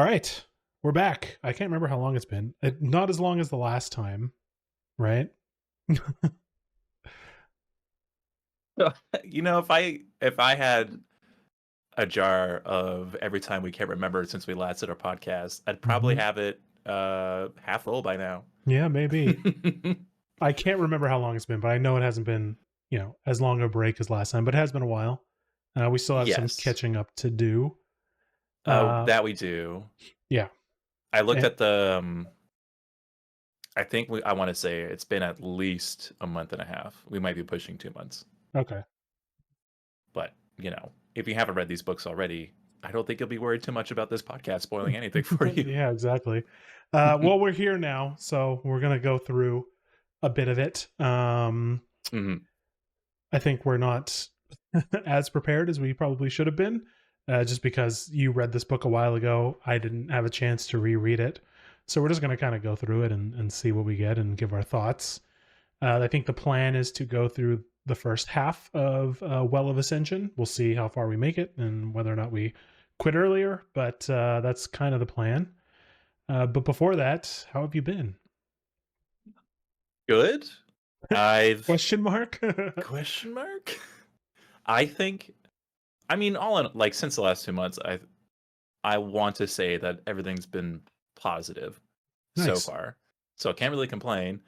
All right, we're back. I can't remember how long it's been. Not as long as the last time, right? If I had a jar of every time we can't remember since we last did our podcast, I'd probably Mhm. have it half full by now. Yeah, maybe. I can't remember how long it's been, but I know it hasn't been, as long a break as last time, but it has been a while. We still have some Yes. catching up to do. Uh, That we do. yeah. I looked Eh, at the I want to say it's been at least a month and a half. We might be pushing 2 months. okay. But, if you haven't read these books already, I don't think you'll be worried too much about this podcast spoiling anything for you. Yeah, exactly. Well, we're here now, so we're gonna go through a bit of it. Mhm. I think we're not as prepared as we probably should have been, just because you read this book a while ago. I didn't have a chance to reread it. So we're just going to kind of go through it and see what we get and give our thoughts. I think the plan is to go through the first half of Well of Ascension. We'll see how far we make it and whether or not we quit earlier, but that's kind of the plan. But before that, how have you been? Good. I've Question mark? question mark. I think. I mean, all in like since the last 2 months, I want to say that everything's been positive so Nice. far, so I can't really complain.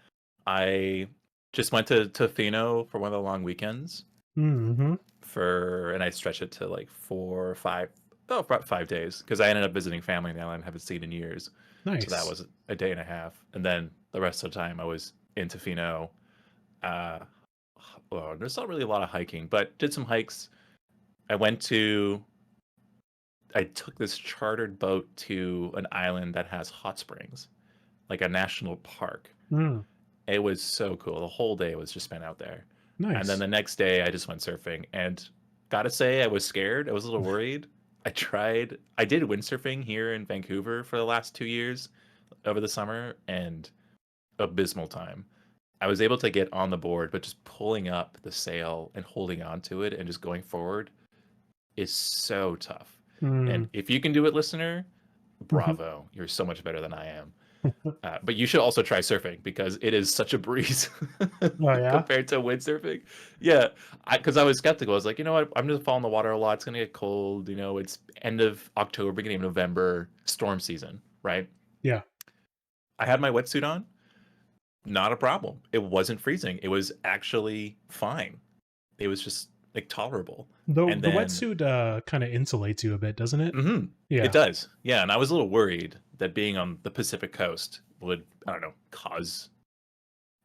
I just went to Tofino for one of the long weekends Mm-hmm. and I stretched it to like 4 or 5, about 5 days because I ended up visiting family in the island I haven't seen in years. So that Nice. was a day and a half, and then the rest of the time I was in Tofino. Uh, well, there's not really a lot of hiking, but did some hikes. I went to I took this chartered boat to an island that has hot springs, like a national park. Mm, It was so cool. The whole day was just spent out there. And then nice. the next day I just went surfing and gotta say I was scared. I was a little worried. I did windsurfing here in Vancouver for the last 2 years over the summer and abysmal time. I was able to get on the board, but just pulling up the sail and holding on to it and just going forward is so tough. And Mm. if you can do it, listener, bravo. You're so much better than I am. But you should also try surfing because it is such a breeze Oh yeah. compared to windsurfing. Yeah, because I was skeptical. I was like, you know what? I'm just fall in the water a lot. It's gonna get cold. It's end of October, beginning of November, storm season, right? Yeah. I had my wetsuit on. Not a problem. It wasn't freezing. It was actually fine. It was just like tolerable. The And the then wetsuit kind of insulates you a bit, doesn't it? It Yeah. does. Yeah, and I was a little worried that being on the Pacific coast would, I don't know, cause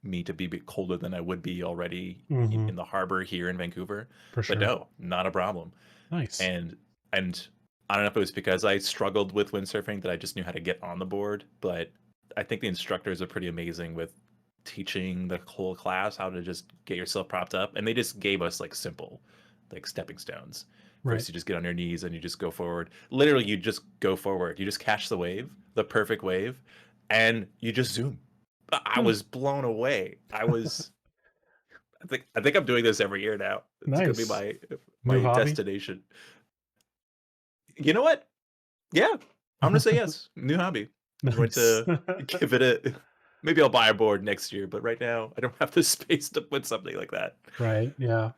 me to be a bit colder than I would be already Hmm. in the harbor here in Vancouver. For But sure. no, not a problem. Nice. And I don't know if it was because I struggled with windsurfing that I just knew how to get on the board, but I think the instructors are pretty amazing with teaching the whole class how to just get yourself propped up, and they just gave us like simple like stepping stones. Right. First you just get on your knees and you just go forward. Literally you just go forward. You just catch the wave, the perfect wave, and you just zoom. I Hmm. was blown away. I think I'm doing this every year now. It's gonna be Nice. my New hobby. destination. You know what? Yeah, I'm gonna say yes. New hobby. I'm going Nice. to give it a. Maybe I'll buy a board next year, but right now I don't have the space to put something like that. Right. Yeah.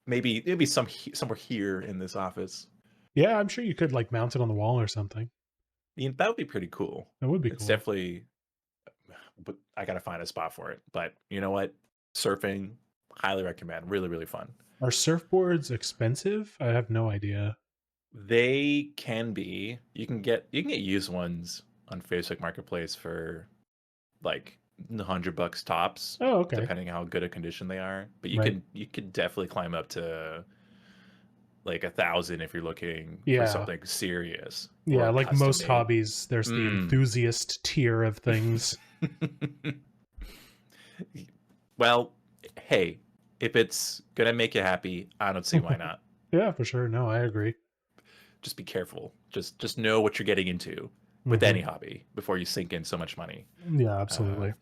Maybe somewhere here in this office. Yeah. I'm sure you could like mount it on the wall or something. That would be pretty cool. That would be It's cool. definitely, but I gotta find a spot for it. But you know what? Surfing, highly recommend. Really, really fun. Are surfboards expensive? I have no idea. They can be. You can get used ones on Facebook Marketplace for like $100 tops, Oh, okay. depending on how good a condition they are. But you Right. could you could definitely climb up to like 1,000 if you're looking for Yeah. something serious Yeah. or Like custom most made. hobbies, there's the Mm. enthusiast tier of things. Well, hey, if it's gonna make you happy, I don't see why not. Yeah, for sure. No, I agree. Just be careful. Just know what you're getting into with Hmm. any hobby before you sink in so much money. Yeah, Uh, absolutely.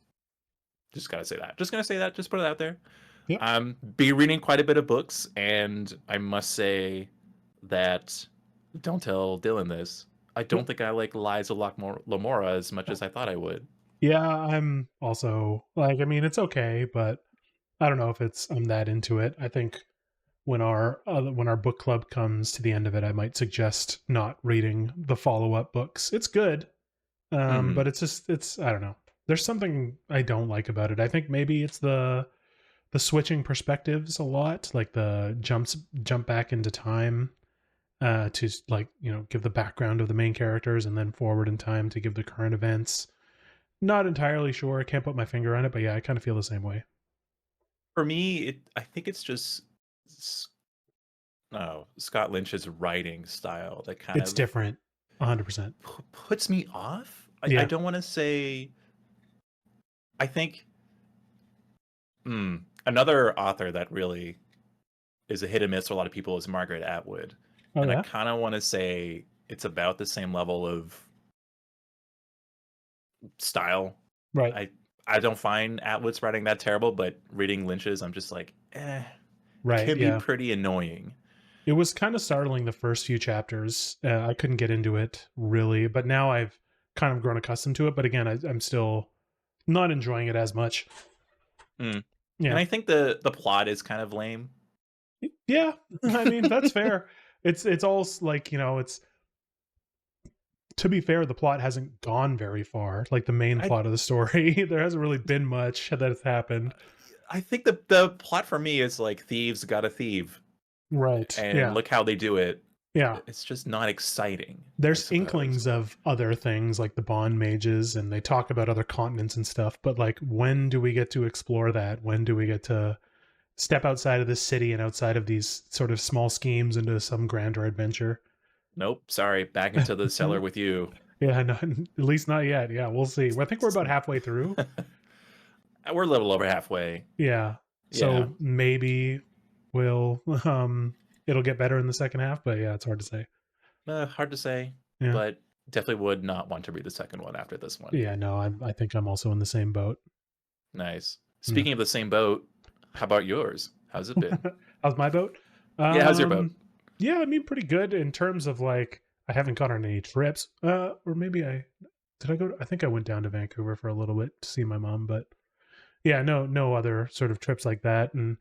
just gotta say that. Just gonna say that. Just put it out there. Yep. Be reading quite a bit of books, and I must say that don't tell Dylan this. I don't think I like Lies of Lamora as much as I thought I would. Yeah, I'm also like, I mean, it's okay, but I don't know if I'm that into it. I think when our book club comes to the end of it, I might suggest not reading the follow up books. It's good, Hmm. but it's I don't know. There's something I don't like about it. I think maybe it's the switching perspectives a lot, like the jump back into time to like give the background of the main characters and then forward in time to give the current events. Not entirely sure. I can't put my finger on it, but yeah, I kind of feel the same way. For me, I think it's just Scott Lynch's writing style that kind It's of different, 100%. puts me off. I Yeah, don't want to say. I think another author that really is a hit and miss for a lot of people is Margaret Atwood, oh and I yeah, kind of want to say it's about the same level of style. right. I don't find Atwood's writing that terrible, but reading Lynch's, I'm just like, it Right, can be yeah. pretty annoying. It was kind of startling the first few chapters. I couldn't get into it really, but now I've kind of grown accustomed to it. But again, I'm still not enjoying it as much. Mm. And Yeah, I think the plot is kind of lame. yeah. I mean, that's fair. It's all like it's to be fair, the plot hasn't gone very far. Like the main I plot of the story, there hasn't really been much that has happened. I think the plot for me is like thieves got a thief, Right. and Yeah. look how they do it. Yeah. It's just not exciting, I There's suppose. inklings of other things like the bond mages and they talk about other continents and stuff, but like when do we get to explore that? When do we get to step outside of this city and outside of these sort of small schemes into some grander adventure? Nope, sorry, back into the cellar with you. Yeah, no, at least not yet. Yeah, we'll see. I think we're about halfway through. We're a little over halfway. Yeah. Yeah, So maybe we'll it'll get better in the second half, but yeah, it's hard to say. hard to say, Yeah. but definitely would not want to read the second one after this one. Yeah, no, I think I'm also in the same boat. Nice. Yeah. Speaking of the same boat, how about yours? How's it been? How's my boat? Yeah, how's your boat? Um, yeah, I mean, pretty good in terms of like I haven't gone on any trips. Or maybe I did. I go. I think I went down to Vancouver for a little bit to see my mom, but yeah, no other sort of trips like that, and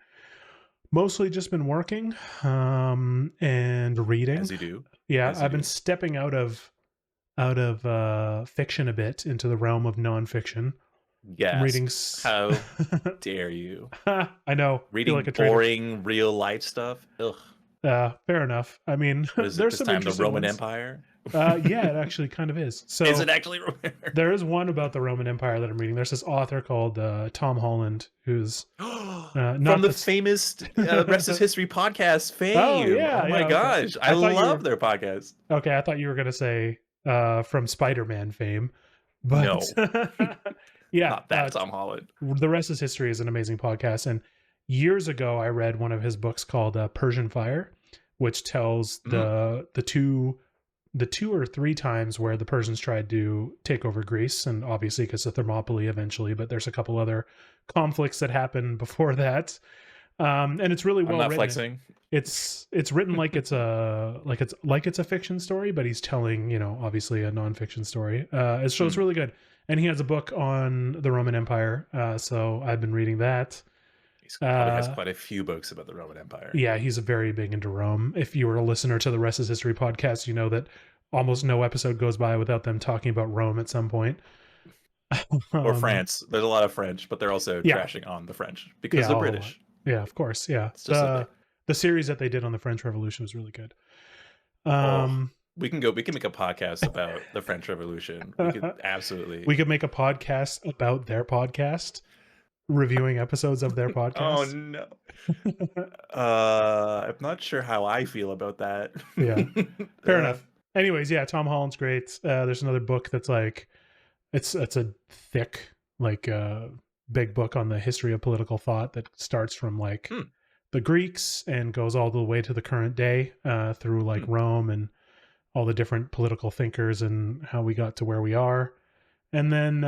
mostly just been working, and As reading. you do. Yeah, As you I've been do. stepping out of fiction a bit into the realm of nonfiction. I'm reading. Gasp. How dare you? I know. Feel like Reading a traitor. boring real life stuff? Ugh. Fair enough. I mean, What is it there's this some time? The interesting Roman ones. Empire? Yeah, it actually kind of is. Is So it actually Roman? there is one about the Roman Empire that I'm reading. There's this author called Tom Holland, who's From not the this. famous Rest is History podcast Oh fame. yeah, Oh my yeah. Okay, gosh. I I thought you love were their podcast. okay. I thought you were gonna say from Spider-Man fame, but No, yeah. not that Tom Holland. The Rest is History is an amazing podcast, and years ago I read one of his books called Persian Fire, which tells Mm, the two or three times where the Persians tried to take over Greece, and obviously because of Thermopylae eventually, but there's a couple other conflicts that happened before that. And it's really I'm well not written. flexing. It's written like it's a fiction story, but he's telling obviously a nonfiction story. So it's Mm. really good. And he has a book on the Roman Empire, so I've been reading that. He probably has Uh, quite a few books about the Roman Empire. yeah, he's very big into Rome. If you were a listener to the Rest is History podcast, you know that almost no episode goes by without them talking about Rome at some point. Or um, France. There's a lot of French, but they're also yeah, trashing on the French because yeah, they're a whole lot. British. Yeah, of course. Yeah, It's just a thing. the series that they did on the French Revolution was really good. Oh, Um, we can make a podcast about the French Revolution. We could absolutely. we could make a podcast about their podcast, reviewing episodes of their Oh podcasts. no. I'm not sure how I feel about that. Yeah, fair uh, enough. Anyways, yeah, Tom Holland's great. There's another book that's like it's a thick like big book on the history of political thought that starts from like hmm, the Greeks and goes all the way to the current day through like hmm. Rome and all the different political thinkers and how we got to where we are. And then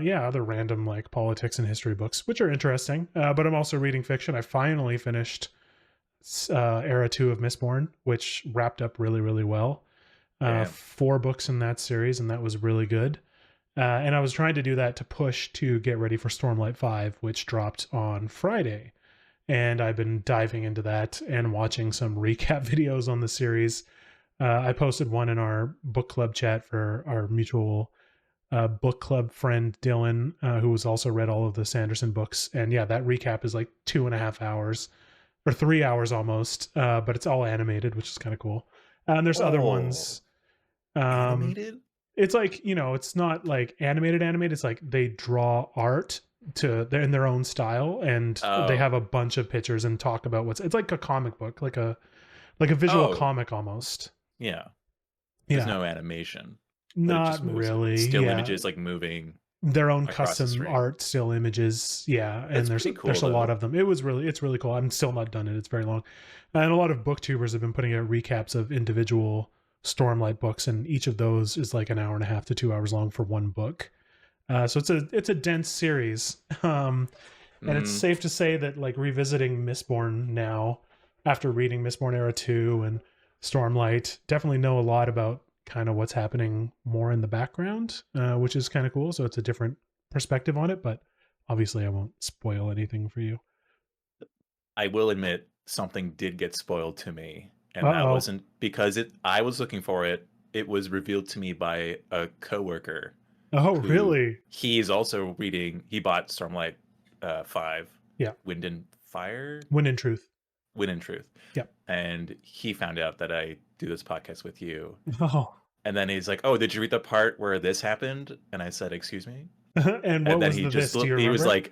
yeah, other random like politics and history books, which are interesting. But I'm also reading fiction. I finally finished Era 2 of Mistborn, which wrapped up really, really well. Damn. 4 books in that series, and that was really good. And I was trying to do that to push to get ready for Stormlight 5, which dropped on Friday. And I've been diving into that and watching some recap videos on the series. I posted one in our book club chat for our mutual book club friend Dylan, who has also read all of the Sanderson books. And yeah, that recap is like 2.5 hours or 3 hours almost, but it's all animated, which is kind of cool. And there's other Oh, ones. Um, animated? it's like, it's not like animated. It's like they draw art in their own style, and they Oh, have a bunch of pictures and talk about it's like a comic book, like a visual oh, comic almost. yeah. There's Yeah, no animation, but it not just moves. It's really. still Yeah, images like moving their own across the custom screen. art still images. Yeah, and That's there's pretty cool there's a lot though. of them. It's really cool. I'm still not done it. It's very long, and a lot of booktubers have been putting out recaps of individual Stormlight books, and each of those is like an hour and a half to 2 hours long for one book. So it's a dense series, and it's Mm, safe to say that like revisiting Mistborn now, after reading Mistborn Era 2 and Stormlight, definitely know a lot about kind of what's happening more in the background, which is kind of cool. So it's a different perspective on it, but obviously I won't spoil anything for you. I will admit something did get spoiled to me, and that Uh-oh. wasn't because I was looking for it. It was revealed to me by a coworker Oh, who really? he's also reading. He bought Stormlight 5, Yeah. Wind and Fire, When in truth. Wind and Truth, Yeah. and he found out that I do this podcast with you. Oh. And then he's like, "Oh, did you read the part where this happened?" And I said, "Excuse me." And And what then was he the just this? Do you he was remember?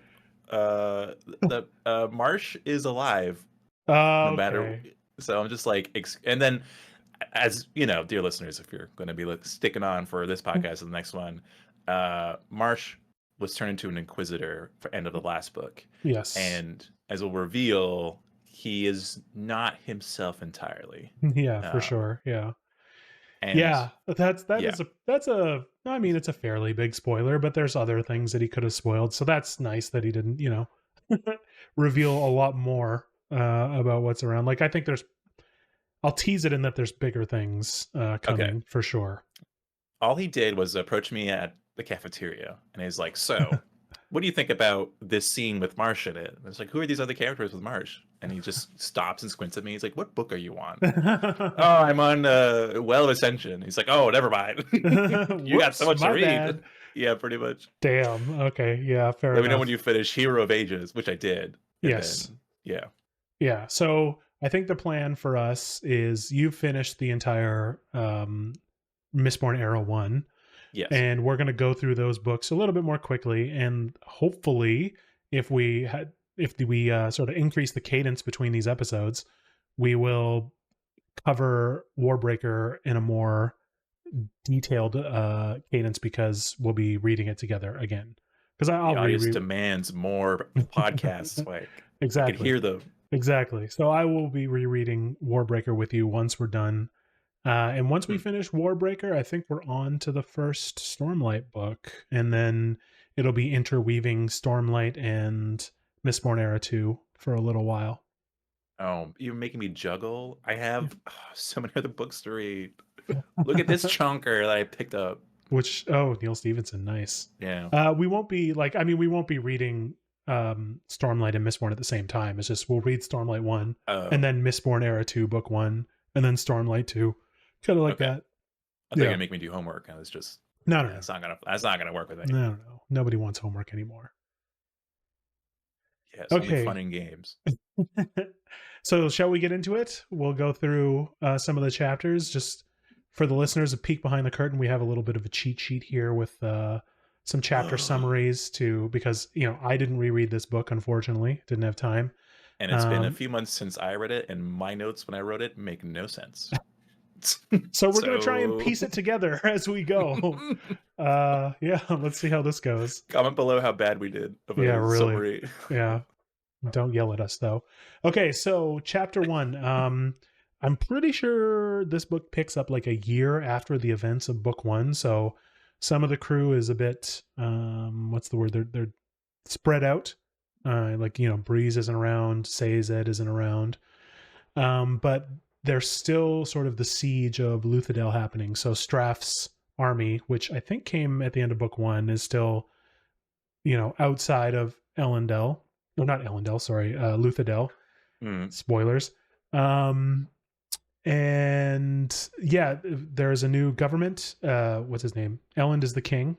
like, the Marsh is alive no matter." Okay. So I'm just like, and then as you know, dear listeners, if you're going to be sticking on for this podcast and the next one, Marsh was turned into an Inquisitor for end of the last book, Yes. and as we'll reveal, he is not himself entirely. Yeah, for Uh, sure. Yeah. and Yeah, but that yeah, is a I mean it's a fairly big spoiler, but there's other things that he could have spoiled. So that's nice that he didn't, reveal a lot more about what's around. Like I think I'll tease it in that there's bigger things okay. coming for sure. All he did was approach me at the cafeteria, and he's like, "So, what do you think about this scene with Marsh in it?" And I was like, "Who are these other characters with Marsh?" And he just stops and squints at me. He's like, "What book are you on?" "Oh, I'm on Well of Ascension." He's like, "Oh, never mind. You got so Whoops, much to my read." bad. Yeah, pretty much. Damn. Okay, yeah, fair Let me know when enough. you finish Hero of Ages, which I did, and Yes. then yeah, Yeah. So I think the plan for us is you finished the entire Mistborn Era 1, yes, and we're going to go through those books a little bit more quickly, and hopefully if we sort of increase the cadence between these episodes, we will cover Warbreaker in a more detailed cadence because we'll be reading it together again, because the I'll audience reread. demands more podcasts. Like I could Exactly. hear them. Exactly. So I will be rereading Warbreaker with you once we're done. And once we Hmm. finish Warbreaker, I think we're on to the first Stormlight book. And then it'll be interweaving Stormlight and Mistborn Era 2 for a little while. Oh, you're making me juggle. I have so many other books to read. Look at this chunker that I picked up. Neil Stevenson, nice. Yeah. We won't be we won't be reading Stormlight and Mistborn at the same time. It's just we'll read Stormlight 1 and Oh, then Mistborn Era 2 book 1 and then Stormlight 2. Kind of like okay. that. I thought you were Yeah. gonna make me do homework. I was just, No, no, no. that's not gonna work with me. No, no. Nobody wants homework anymore. Yeah, it's only fun Okay. in games. So, shall we get into it? We'll go through some of the chapters. Just for the listeners, a peek behind the curtain. We have a little bit of a cheat sheet here with some chapter summaries because I didn't reread this book, unfortunately, didn't have time. And it's been a Um, few months since I read it, and my notes when I wrote it make no sense. so we're gonna try and So piece it together as we go. Yeah, let's see how this goes. comment below how bad we did of Yeah, a really. summary. Yeah. Don't yell at us though. Okay, so chapter 1. I'm pretty sure this book picks up like a year after the events of book 1, so some of the crew is a bit what's the word? They're spread out. Breeze isn't around, Sayzed isn't around. But there's still sort of the siege of Luthadel happening. So Straff's army, which I think came at the end of book 1, is still, outside of Elendel. No, not Elendel, sorry, Luthadel. Mm. Spoilers. Um, and yeah, there's a new government. What's his name? Elend is the king,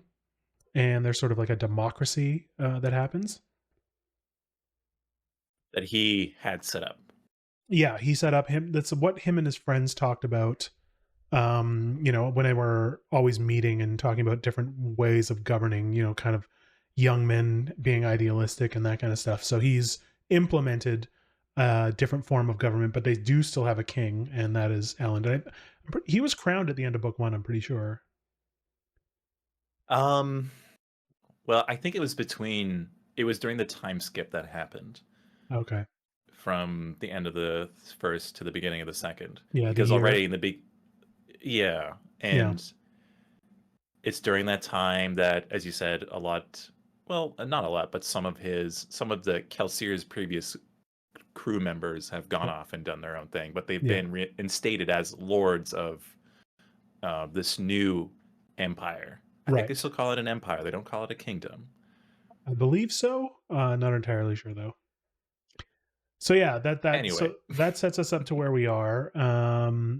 and there's sort of like a democracy that happens. That he had set up. Yeah, he set up him. That's what him and his friends talked about. When they were always meeting and talking about different ways of governing. Kind of young men being idealistic and that kind of stuff. So he's implemented a different form of government, but they do still have a king, and that is Elend. He was crowned at the end of book 1. I'm pretty sure. Um, well, I think it was during the time skip that happened Okay. from the end of the first to the beginning of the second. Yeah, the Because year. already in the big, yeah, Yeah. and it's during that time that, as you said, a lot, well, not a lot, but some of the Kelsier's previous crew members have gone Yep. off and done their own thing, but they've Yeah. been reinstated as lords of this new empire. I think they Right. still call it an empire. They don't call it a kingdom. I believe so. Not entirely sure though. So yeah, Anyway, that sets us up to where we are.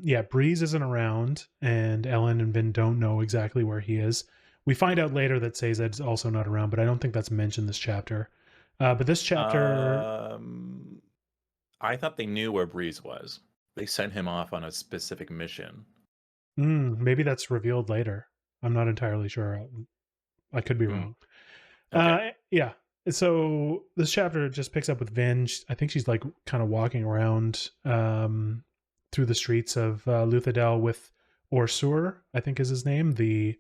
Yeah, Breeze isn't around, and Ellen and Vin don't know exactly where he is. We find out later that Sazed's also not around, but I don't think that's mentioned this chapter. But this chapter, um, I thought they knew where Breeze was. They sent him off on a specific mission. maybe that's revealed later. I'm not entirely sure. I could be Hmm. wrong. Okay. Yeah. So this chapter just picks up with Vin. I think she's like kind of walking around through the streets of Luthadel with Orsur, I think is his name, the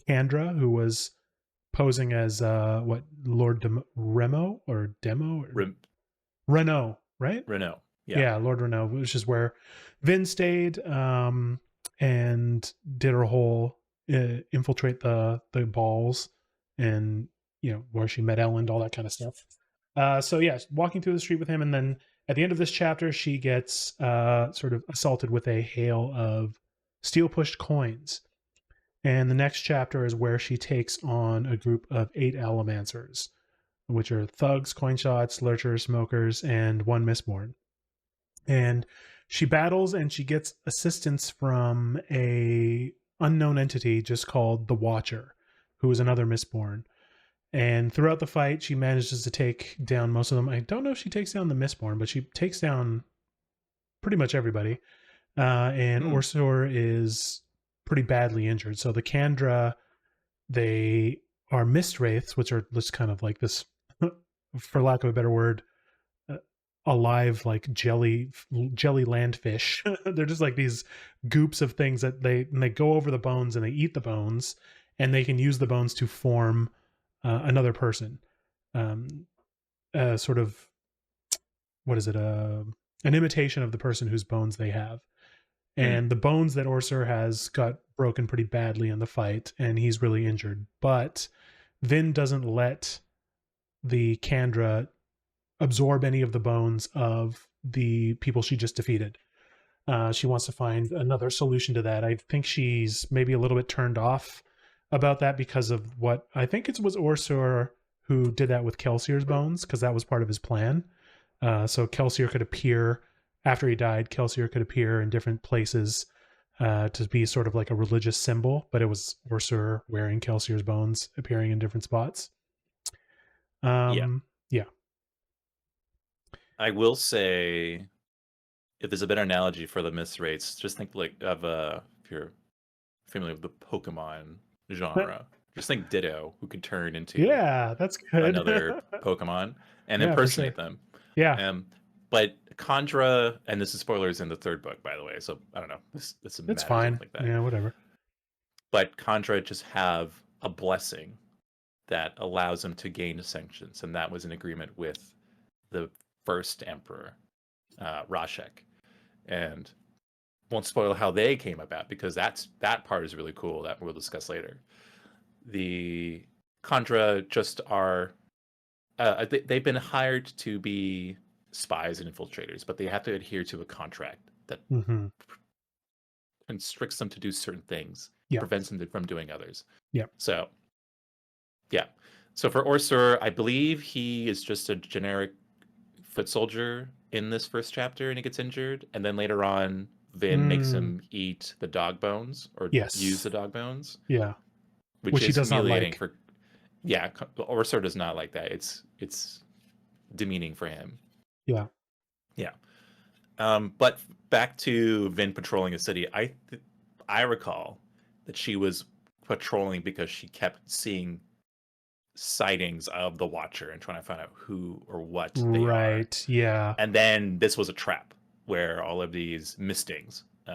Kandra, who was posing as what Lord Remo or Demo or Re- Renault, right? Renault. Yeah. Yeah, Lord Renault, which is where Vin stayed and did her whole infiltrate the balls, and where she met Elend, all that kind of stuff. So yeah, walking through the street with him, and then at the end of this chapter, she gets sort of assaulted with a hail of steel pushed coins. And the next chapter is where she takes on a group of 8 Allomancers, which are thugs, coin shots, lurchers, smokers, and one Mistborn. And she battles and she gets assistance from a unknown entity just called the Watcher, who is another Mistborn. And throughout the fight, she manages to take down most of them. I don't know if she takes down the Mistborn, but she takes down pretty much everybody. And Hmm. Orsor is pretty badly injured. So the Kandra, they are mist wraiths, which are just kind of like this, for lack of a better word, alive like jelly landfish. They're just like these goops of things that they go over the bones and they eat the bones, and they can use the bones to form another person. Um, Sort of, what is it? An imitation of the person whose bones they have. Hmm. And the bones that Orsur has got broken pretty badly in the fight, and he's really injured. But Vin doesn't let the Kandra absorb any of the bones of the people she just defeated. She wants to find another solution to that. I think she's maybe a little bit turned off about that because of what I think it was Orsur who did that with Kelsier's bones, because that was part of his plan. So Kelsier could appear after he died. Kelsier could appear in different places to be sort of like a religious symbol, but it was Orsur wearing Kelsier's bones appearing in different spots. Yeah. Yeah. I will say, if there's a better analogy for the miss rates, just think like of if you're familiar with the Pokemon genre, just think Ditto, who could turn into Yeah, that's good. another Pokemon and Yeah, for impersonate sure. them. Yeah. But Kandra, and this is spoilers in the third book, by the way, so I don't know if this It's matters or fine. anything like that. Yeah, whatever. But Kandra just have a blessing that allows them to gain sanctions, and that was an agreement with the first emperor, Rashek. And won't spoil how they came about, because that part is really cool that we'll discuss later. The Kandra just are they've been hired to be spies and infiltrators, but they have to adhere to a contract that Mm-hmm. constricts them to do certain things, Yeah. prevents them from doing others. Yeah. So, yeah. So for Orsur, I believe he is just a generic foot soldier in this first chapter and he gets injured. And then later on, Vin makes him eat the dog bones or use Yes. the dog bones, Yeah. which Which he is does not humiliating like. for. Yeah, Orsur does not like that. It's demeaning for him. Yeah. Yeah. But back to Vin patrolling the city. I recall that she was patrolling because she kept seeing sightings of the Watcher and trying to find out who or what they are. Right. Yeah. And then this was a trap where all of these mistings, you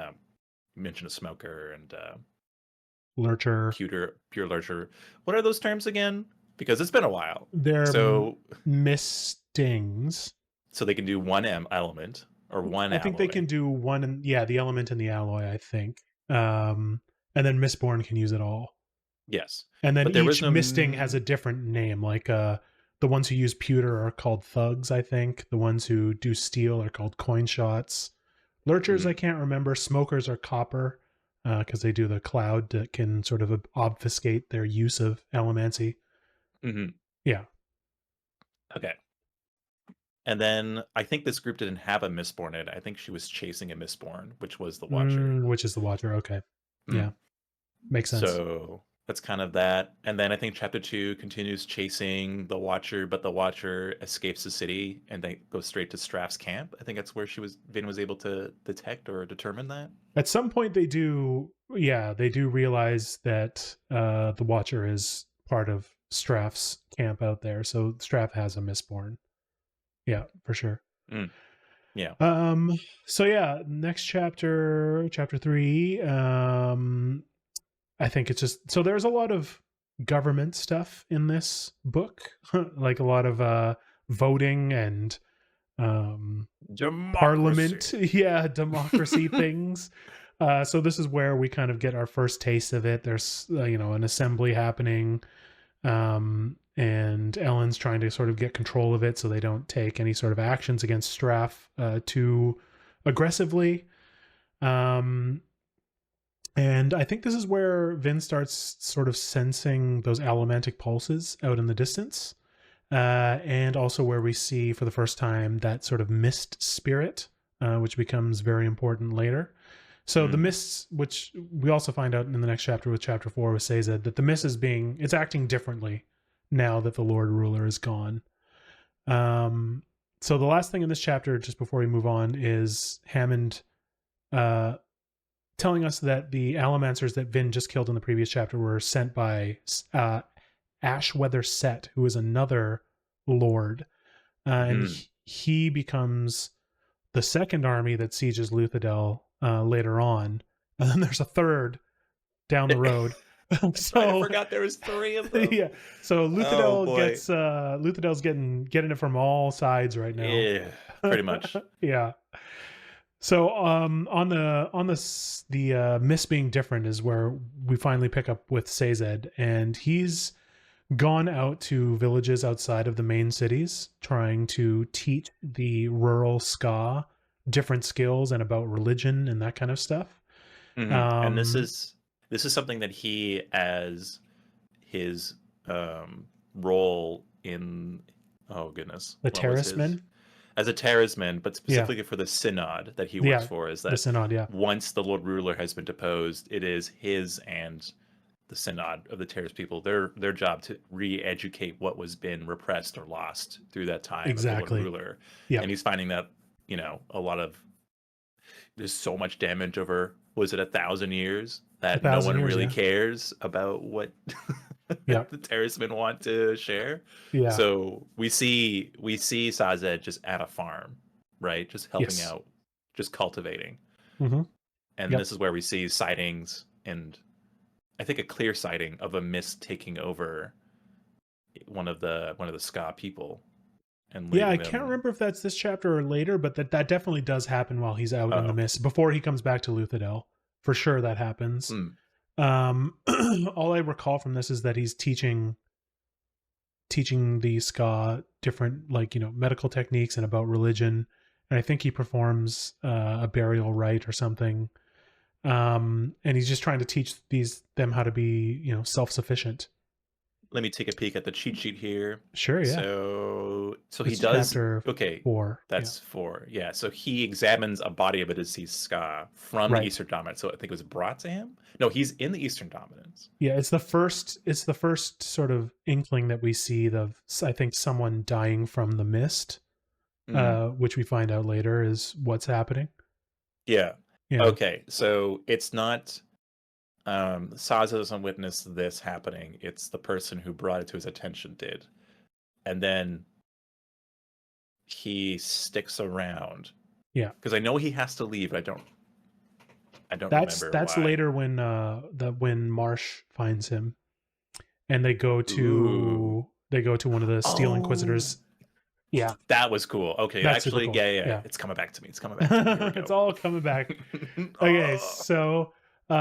mentioned a smoker and Lurcher. pure lurcher. What are those terms again? Because it's been a while. They're So mistings. so they can do one element or one I think they alloy. can do one, and yeah, the element and the alloy. I think, and then Mistborn can use it all. Yes, And then but there was each no misting has a different name. Like the ones who use pewter are called thugs. I think the ones who do steel are called coin shots. Lurchers, I can't remember. Smokers are copper because they do the cloud that can sort of obfuscate their use of elemancy. Mm-hmm. Yeah. Okay. And then I think this group didn't have a Mistborn in it. I think she was chasing a Mistborn, which was the Watcher. Which is the Watcher. Okay. Mm. Yeah. Makes sense. So that's kind of that. And then I think chapter 2 continues chasing the Watcher, but the Watcher escapes the city and then goes straight to Straff's camp. I think that's where Vin was able to detect or determine that. At some point they do realize that the Watcher is part of Straff's camp out there. So Straff has a Mistborn. Yeah, for sure. Yeah. So yeah, next chapter 3. I think it's just, so there's a lot of government stuff in this book, like a lot of voting and parliament, yeah, democracy things. So this is where we kind of get our first taste of it. There's an assembly happening, and Elend's trying to sort of get control of it so they don't take any sort of actions against Straff too aggressively. And I think this is where Vin starts sort of sensing those allomantic pulses out in the distance. And also where we see for the first time that sort of mist spirit, which becomes very important later. So the mists, which we also find out in the next chapter with chapter 4 with Sazed, that the mist it's acting differently now that the Lord Ruler is gone. So the last thing in this chapter, just before we move on, is Hammond telling us that the Allomancers that Vin just killed in the previous chapter were sent by Ashweather Set, who is another lord. And he becomes the second army that sieges Luthadel later on. And then there's a third down the road. So I forgot there was 3 of them. Yeah. So Luthadel's getting it from all sides right now. Yeah, pretty much. Yeah. So on the miss being different is where we finally pick up with Sazed, and he's gone out to villages outside of the main cities trying to teach the rural ska different skills and about religion and that kind of stuff. And this is something that he, as his role in the Terracemen, as a Terraceman, but specifically for the Synod that he works for, is that the Synod, once the Lord Ruler has been deposed, it is his and the Synod of the Terrace people, their job to re-educate what was been repressed or lost through that time of the Lord Ruler. And he's finding that a lot of there's so much damage over, was it 1,000 years, that no one really cares about what the Terracemen want to share. So we see Sazed just at a farm, right, just helping out, just cultivating. And this is where we see sightings, and I think a clear sighting of a mist taking over one of the ska people. And I can't remember if that's this chapter or later, but that definitely does happen while he's out in the mist before he comes back to Luthadel. For sure that happens. All I recall from this is that he's teaching the ska different, medical techniques and about religion, and I think he performs a burial rite or something. And he's just trying to teach them how to be, self-sufficient. Let me take a peek at the cheat sheet here. Sure, yeah. So he It's does. chapter Okay, 4. Yeah, that's 4. Yeah, so he examines a body of a deceased Ska from the right. Eastern Dominance. So I think it was brought to him. No, he's in the Eastern Dominance. Yeah, it's the first sort of inkling that we see of, I think, someone dying from the mist, which we find out later is what's happening. Yeah. Yeah. Okay, so it's not Saza doesn't witness this happening. It's the person who brought it to his attention did. And then he sticks around. Yeah. Because I know he has to leave, but I don't That's remember that's why. later when Marsh finds him, and they go Ooh. to one of the Steel Oh, Inquisitors. Yeah, that was cool. Okay, that's super actually, cool. yeah. Yeah. It's coming back to me. It's coming back to me. Here we It's go. all coming back. Okay, Oh. so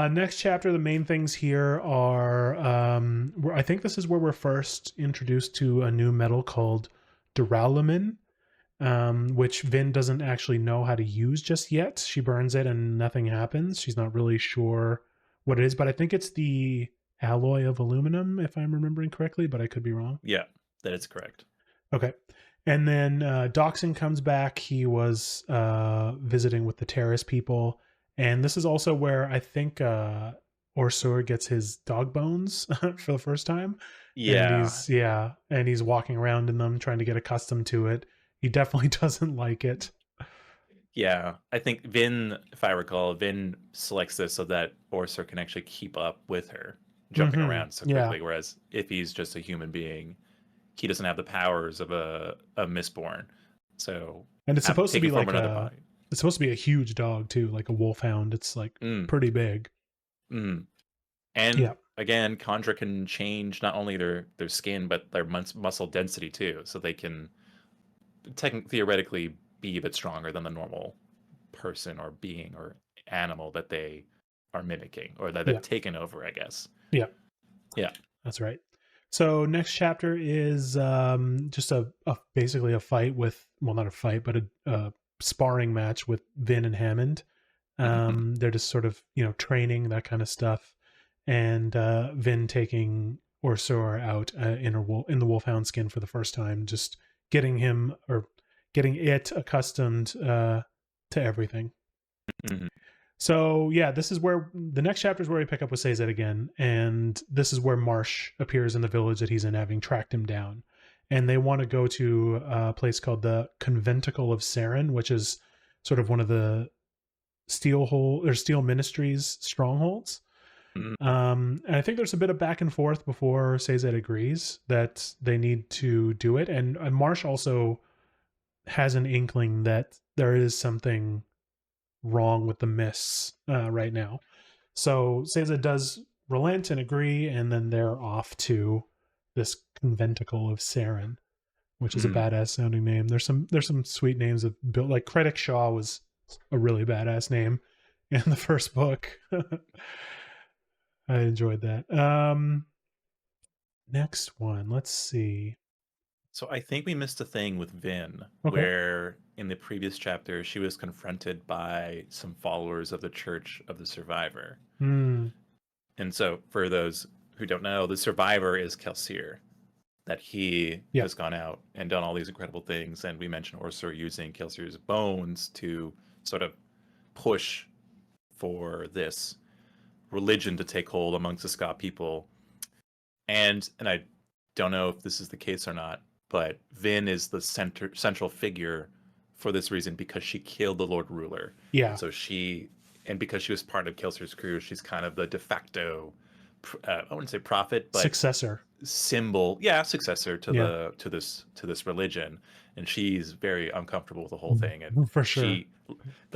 next chapter, the main things here are I think this is where we're first introduced to a new metal called duralumin, which Vin doesn't actually know how to use just yet. She burns it and nothing happens. She's not really sure what it is, but I think it's the alloy of aluminum, if I'm remembering correctly, but I could be wrong. Yeah, that is correct. Okay. And then Doxson comes back. He was visiting with the terrorist people. And this is also where I think Orsur gets his dog bones for the first time. And Yeah, he's walking around in them trying to get accustomed to it. He definitely doesn't like it. yeah. I think Vin, if I recall, Vin selects this so that Orser can actually keep up with her, jumping Mm-hmm. around so Yeah. quickly. Whereas if he's just a human being, he doesn't have the powers of a Mistborn. So And it's supposed to taking be form like another body. it's supposed to be a huge dog too, like a wolfhound. It's like Mm, pretty big. mm. And Yeah. again, Kandra can change not only their skin but their muscle density too, so they can theoretically be a bit stronger than the normal person or being or animal that they are mimicking or that Yeah. they've taken over, I guess. Yeah. Yeah. That's right. So next chapter is just a basically a fight with, well, not a fight, but a sparring match with Vin and Hammond. Hmm. They're just sort of training, that kind of stuff, and Vin taking Orsor out in the wolfhound skin for the first time, just getting him or getting it accustomed to everything. Hmm. So yeah, this is where the next chapter is where we pick up with Sazed again, and this is where Marsh appears in the village that he's in, having tracked him down, and they want to go to a place called the Conventicle of Saren, which is sort of one of the Steel Ministries strongholds. Hmm. And I think there's a bit of back and forth before Sazed agrees that they need to do it, and Marsh also has an inkling that there is something wrong with the mists right now. So Seiza does relent and agree, and then they're off to this conventicle of Saren, which is a Hmm. badass sounding name. There's some sweet names of built, like Critic Shaw was a really badass name in the first book. I enjoyed that. Next one, let's see. So I think we missed a thing with Vin, Okay. where in the previous chapter she was confronted by some followers of the Church of the Survivor. Hmm. And so for those who don't know, the Survivor is Kelsier, that he Yeah. has gone out and done all these incredible things. And we mentioned Orsur using Kelsier's bones to sort of push for this religion to take hold amongst the Scott people. And I don't know if this is the case or not, but Vin is the central figure for this reason because she killed the Lord Ruler. Yeah. And so because she was part of Kelsier's crew, she's kind of the de facto, I wouldn't say prophet, but Successor. symbol, successor to Yeah. this religion. And she's very uncomfortable with the whole thing. And For sure.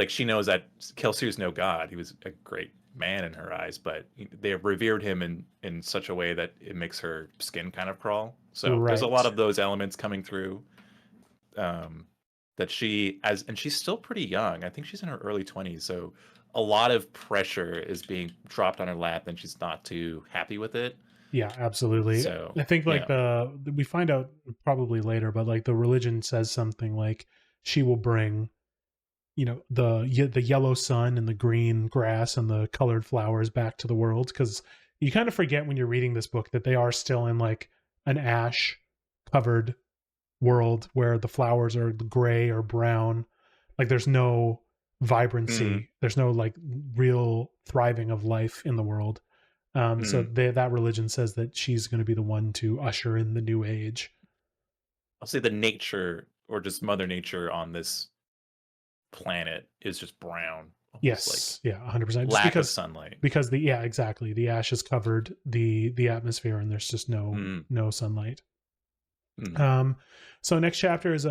she knows that Kelsier's no god. He was a great man in her eyes, but they have revered him in such a way that it makes her skin kind of crawl. So there's a lot Right. of those elements coming through. That and she's still pretty young. I think she's in her early 20s. So a lot of pressure is being dropped on her lap, and she's not too happy with it. Yeah, absolutely. So I think like yeah. we find out probably later, but like the religion says something like she will bring the yellow sun and the green grass and the colored flowers back to the world, because you kind of forget when you're reading this book that they are still in like an ash covered world where the flowers are gray or brown. Like there's no Mm, vibrancy, there's no like real thriving of life in the world. So mm. that religion says that she's going to be the one to usher in the new age. I'll say the nature or just Mother Nature on this planet is just brown, almost like Yes, yeah, 100%. Just lack of sunlight. because the yeah, exactly. The ash has covered the atmosphere, and there's just Mm, no sunlight. mm, Um, so next chapter is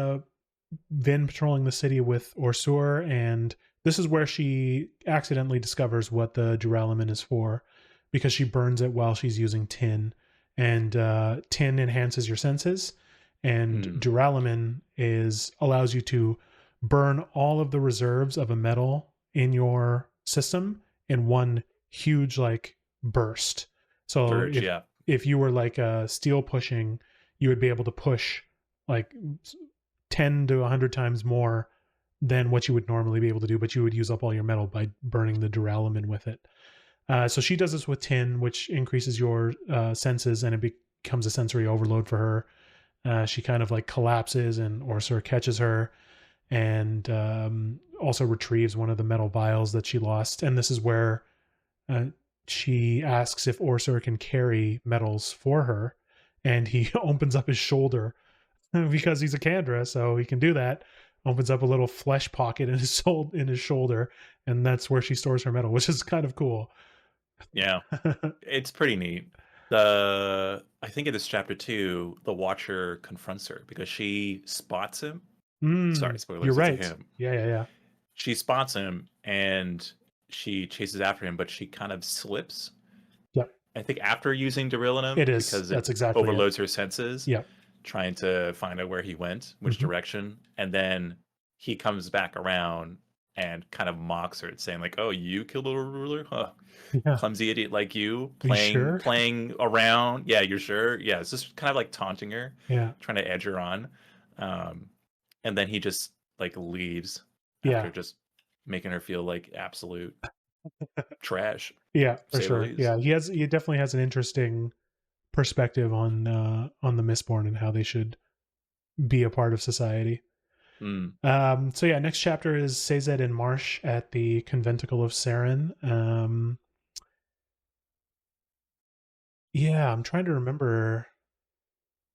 Vin patrolling the city with Orsur, and this is where she accidentally discovers what the duralumin is for, because she burns it while she's using tin, and tin enhances your senses, and mm. duralumin is allows you to burn all of the reserves of a metal in your system in one huge like burst. So Purge, yeah. if you were like steel pushing, you would be able to push like 10 to 100 times more than what you would normally be able to do, but you would use up all your metal by burning the duralumin with it. So she does this with tin, which increases your senses, and it becomes a sensory overload for her. She kind of like collapses, and Orsur catches her and also retrieves one of the metal vials that she lost. And this is where uh, she asks if Orsur can carry metals for her, and he opens up his shoulder because he's a Kandra, so he can do that. Opens up a little flesh pocket in his shoulder, and that's where she stores her metal, which is kind of cool. Yeah. It's pretty neat. I think in this chapter 2, the Watcher confronts her because she spots him. Sorry, You're spoilers, it's a right. him. Yeah, yeah, yeah. She spots him and she chases after him, but she kind of slips. Yep. I think after using It Derilinum is. because it That's exactly it. overloads her senses, Yep. trying to find out where he went, which Hmm. direction, and then he comes back around and kind of mocks her, saying like, "Oh, you killed the ruler? Huh. Yeah. Clumsy idiot like you, Are you playing sure? playing around. Yeah, you're sure? Yeah, it's just kind of like taunting her, Yeah. trying to edge her on. Um, and then he just like leaves Yeah. after just making her feel like absolute trash, Yeah, to for say the sure. Yeah, least. he definitely has an interesting perspective on the Mistborn and how they should be a part of society. Mm. So yeah, next chapter is Sazed and Marsh at the Conventicle of Saren. Yeah, I'm trying to remember.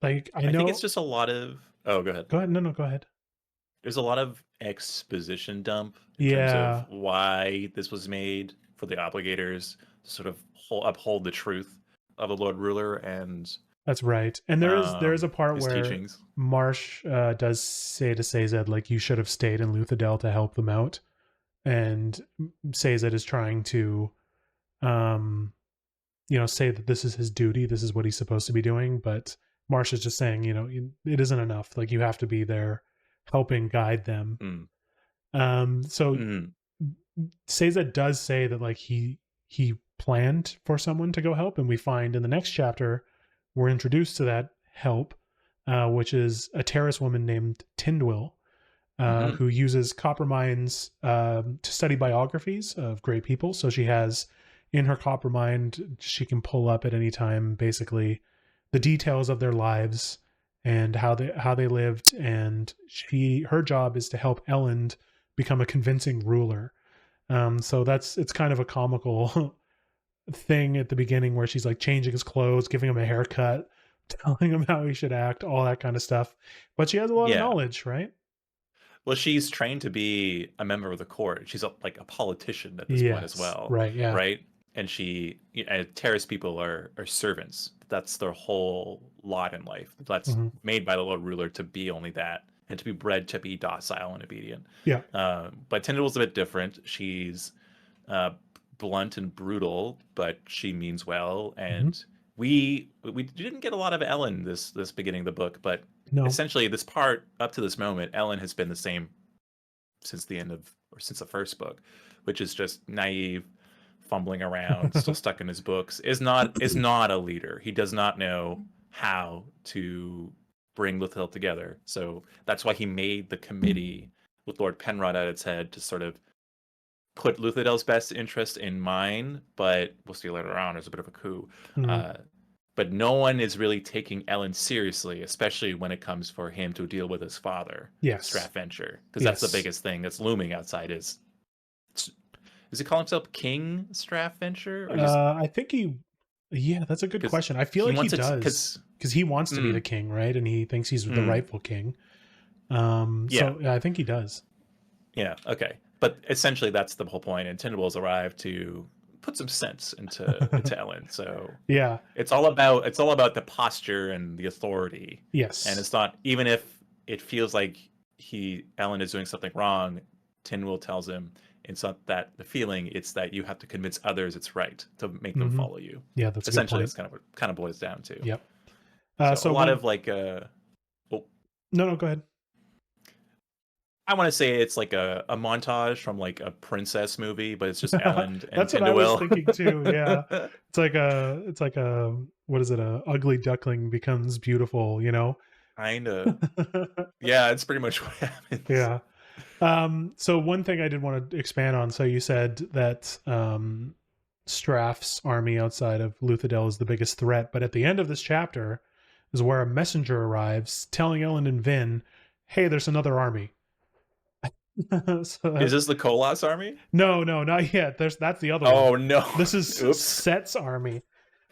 Like, I I think it's know. just a lot of. Oh, go ahead. Go ahead. No, no, go ahead. There's a lot of exposition dump in terms of Yeah, why this was made for the obligators to sort of uphold the truth of the Lord Ruler and that's right. And there is a part his where teachings. Marsh does say to Sazed, like, you should have stayed in Luthadel to help them out, and Sazed is trying to, um, say that this is his duty, this is what he's supposed to be doing, but Marsh is just saying, it isn't enough. Like, you have to be there, helping guide them. Mm. So Mm. Seiza does say that like he planned for someone to go help, and we find in the next chapter we're introduced to that help, which is a terrace woman named Tindwyl, Hmm. who uses copper mines to study biographies of great people. So she has in her copper mine, she can pull up at any time basically the details of their lives and how they lived, and her job is to help Elend become a convincing ruler. So it's kind of a comical thing at the beginning where she's like changing his clothes, giving him a haircut, telling him how he should act, all that kind of stuff. But she has a lot of Yeah. knowledge, right? Well, she's trained to be a member of the court. She's like a politician at this point as Yes. well, Right. Yeah. right? And terrorist people are servants. That's their whole lot in life. That's Hmm. made by the Lord Ruler to be only that, and to be bred to be docile and obedient. Yeah. But Tyndall's a bit different. She's uh, blunt and brutal, but she means well. Hmm. And we didn't get a lot of Ellen this beginning of the book, but No. essentially this part up to this moment, Ellen has been the same since the end of or since the first book, which is just naive, fumbling around, still stuck in his books. Is not a leader. He does not know how to bring Luthadel together. So that's why he made the committee with Lord Penrod at its head to sort of put Luthadell's best interest in mind, but we'll see later on. There's a bit of a coup. Mhm. Uh, but no one is really taking Elend seriously, especially when it comes for him to deal with his father, Yes. Strathventure, because that's the Yes. biggest thing that's looming outside. Is he calling himself King Strathventure or just I think yeah, that's a good because question. I feel he like he wants it? does Because because he wants to be the mm, king, right? And he thinks he's the mm, rightful king. yeah, So I think he does. yeah, okay. But essentially, that's the whole point. And Tindall's arrived to put some sense into Elend. So Yeah. it's all about the posture and the authority, and Yes. it's not, even if it feels like Elend is doing something wrong. Tyndall tells him it's not that the feeling; it's that you have to convince others it's right to make them Hmm. follow you. Yeah, that's a good Essentially, point. that's kind of what kind of boils down to. Yep. So a So lot one. of like well, No, no, go ahead. I want to say it's like a montage from like a princess movie, but it's just Elend and That's what I was Tyndall. thinking too. Yeah, it's like a what is it? A ugly duckling becomes beautiful. Kinda. Yeah, it's pretty much what happens. Yeah. So one thing I did want to expand on. So you said that Straff's army outside of Luthadel is the biggest threat, but at the end of this chapter is where a messenger arrives telling Ellen and Vin, "Hey, there's another army." So Is that's this the Kolas army? no, no, not yet. That's the other one. Oh no. This is Oops. Set's army.